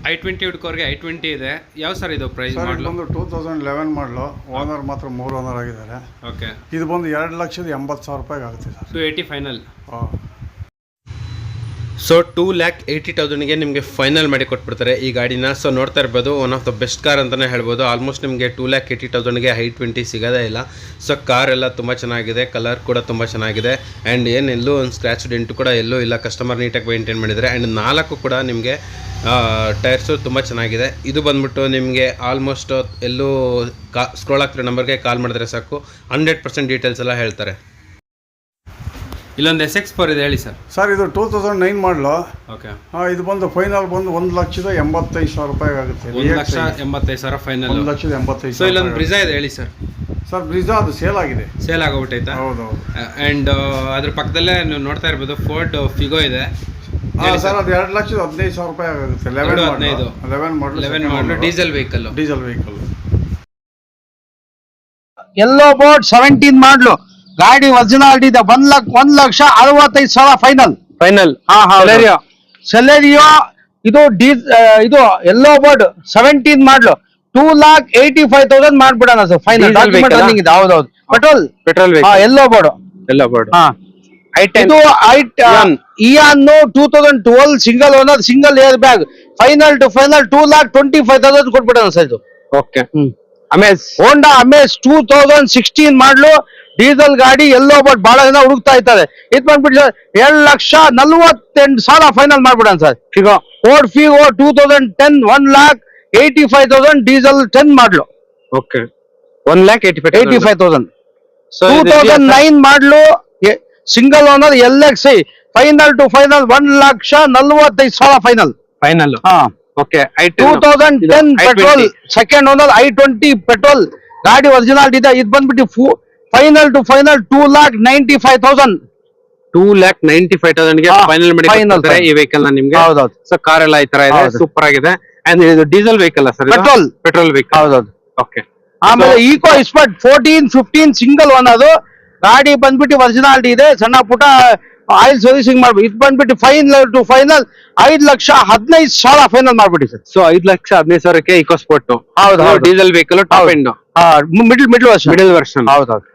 i20 ಹುಡ್ಕೋರಿಗೆ i20 ಇದೆ. ಯಾವ ಸರ್ ಇದು ಪ್ರೈಸ್ ಮಾಡಲು? ಬಂದು 2011 ಮಾಡಲು, ಓನರ್ ಮಾತ್ರ 3 ಓನರ್ ಆಗಿದ್ದಾರೆ. ಓಕೆ. ಇದು ಬಂದು 2,80,000 ರೂಪಾಯಿಗೆ ಆಗುತ್ತೆ ಸರ್. 280 ಫೈನಲ್. ಹಾಂ. ಸೊ 2,80,000ಗೆ ನಿಮಗೆ ಫೈನಲ್ ಮಾಡಿ ಕೊಟ್ಬಿಡ್ತಾರೆ ಈ ಗಾಡಿನ. ಸೊ ನೋಡ್ತಾ ಇರ್ಬೋದು, one of the best car ಅಂತಲೇ ಹೇಳ್ಬೋದು. ಆಲ್ಮೋಸ್ಟ್ ನಿಮಗೆ 2,80,000ಗೆ i20 ಸಿಗೋದೇ ಇಲ್ಲ. ಸೊ ಕಾರ್ ಎಲ್ಲ ತುಂಬ ಚೆನ್ನಾಗಿದೆ, ಕಲರ್ ಕೂಡ ತುಂಬ ಚೆನ್ನಾಗಿದೆ ಆ್ಯಂಡ್ ಎಲ್ಲೂ ಒಂದು ಸ್ಕ್ರ್ಯಾಚ್ ಡೆಂಟು ಕೂಡ ಎಲ್ಲೂ ಇಲ್ಲ. ಕಸ್ಟಮರ್ ನೀಟಾಗಿ ಮೇಂಟೈನ್ ಮಾಡಿದ್ದಾರೆ ಆ್ಯಂಡ್ 4 ಕೂಡ ನಿಮಗೆ ಟೈರ್ಸು ತುಂಬ ಚೆನ್ನಾಗಿದೆ. ಇದು ಬಂದ್ಬಿಟ್ಟು ನಿಮಗೆ ಆಲ್ಮೋಸ್ಟ್ ಎಲ್ಲೂ ಸ್ಕ್ರೋಲ್ ಆಗ್ತಿರೋ ನಂಬರ್ಗೆ ಕಾಲ್ ಮಾಡಿದ್ರೆ ಸಾಕು, 100% ಡೀಟೇಲ್ಸ್ ಎಲ್ಲ ಹೇಳ್ತಾರೆ. ಇಲ್ಲೊಂದು SX4 ಇದೆ, ಹೇಳಿ ಸರ್. ಸರ್ ಇದು 2009 ಮಾಡಲು. ಓಕೆ. ಇದು ಬಂದು ಫೈನಲ್ ಬಂದು 1,85,000 ರೂಪಾಯಿಗೆ ಆಗುತ್ತೆ. 1,85,000 ಫೈನಲ್. 1,85,000. ಸೊ ಇಲ್ಲೊಂದು ಬ್ರಿಜಾ ಇದೆ, ಹೇಳಿ ಸರ್. ಸರ್ ಬ್ರಿಜಾ ಅದು ಸೇಲ್ ಆಗಿದೆ. ಸೇಲ್ ಆಗೋಗ್ಬಿಟ್ಟೈತಾ? ಹೌದು. ಆ್ಯಂಡ್ ಅದ್ರ ಪಕ್ಕದಲ್ಲೇ ನೀವು ನೋಡ್ತಾ ಇರ್ಬೋದು ಫೋರ್ಡ್ ಫಿಗೋ ಇದೆ. ಸರ್ ಅದು 2,15,000 ರೂಪಾಯಿ ಆಗುತ್ತೆ. 11 ಮಾಡಲು ಡೀಸೆಲ್ ವೆಹಿಕಲ್. ಎಲ್ಲೋ ಬೋರ್ಡ್ 17 ಮಾಡಲು ಗಾಡಿ ಒರಿಜಿನಾಲಿಟಿ ಇದೆ. 1,65,000 ಫೈನಲ್. ಸೆಲೆರಿಯೋ ಇದು ಇದು ಎಲ್ಲೋ ಬೋರ್ಡ್ 17 ಮಾಡಲು 2,85,000 ಮಾಡ್ಬಿಡೋಣ ಸರ್ ಫೈನಲ್. ರನ್ನಿಂಗ್ ಇದೆ. ಹೌದೌದು. Petrol yellow board. ಇದು Eon 2012 single owner, single air bag. Final to final 2,25,000 ಕೊಟ್ಬಿಡೋಣ ಸರ್ ಇದು. Okay. Honda Amaze 2016 model diesel ಗಾಡಿ, ಎಲ್ಲೋ ಬೋರ್ಡ್. ಬಹಳ ಜನ ಹುಡುಕ್ತಾ ಇದ್ದಾರೆ. ಇದು ಬಂದ್ಬಿಟ್ಟು 7,48,000 ಫೈನಲ್ ಮಾಡ್ಬಿಡೋಣ sir. Figo Ford Figo 2010 1,85,000 diesel 10 model. Okay. 1,85,000. 2009 model single owner LXi. Final to final 1,45,000 final. Okay. 2010 petrol, second owner i20 petrol ಗಾಡಿ ಒರಿಜಿನಾಲಿಟಿ ಇದೆ. ಇದು ಬಂದ್ಬಿಟ್ಟು ಫೈನಲ್ ಟು ಫೈನಲ್ 2,95,000. 2,95,000ಗೆ ಫೈನಲ್ ಮಾಡಿ ಕೊಡ್ತಾರೆ ಈ ವೆಹಿಕಲ್ ನ ನಿಮ್ಗೆ. ಹೌದೌದು. ಸೊ ಕಾರ್ ಎಲ್ಲ ಈ ತರ ಇದೆ, ಸೂಪರ್ ಆಗಿದೆ. ಅಂಡ್ ಇದು diesel vehicle sir? Petrol vehicle. ಹೌದೌದು. ಓಕೆ. ಆಮೇಲೆ ಈಕೋ ಸ್ಪೋರ್ಟ್ 14-15 ಸಿಂಗಲ್ ಓನರ್ ಗಾಡಿ ಬಂದ್ಬಿಟ್ಟು ಒರಿಜಿನಾಲಿಟಿ ಇದೆ. ಸಣ್ಣ ಪುಟ್ಟ ಆಯಿಲ್ ಸರ್ವಿಸಿಂಗ್ ಮಾಡ್ಬಿಟ್ಟು ಇದು ಬಂದ್ಬಿಟ್ಟು ಫೈನಲ್ ಟು ಫೈನಲ್ 5,15,000 ಫೈನಲ್ ಮಾಡ್ಬಿಡಿ ಸರ್. ಸೊ 5,15,000ಕ್ಕೆ ಇಕೋ ಸ್ಪೋರ್ಟ್. ಹೌದು. Diesel vehicle top end. Middle version. Middle version. ಹೌದೌದು.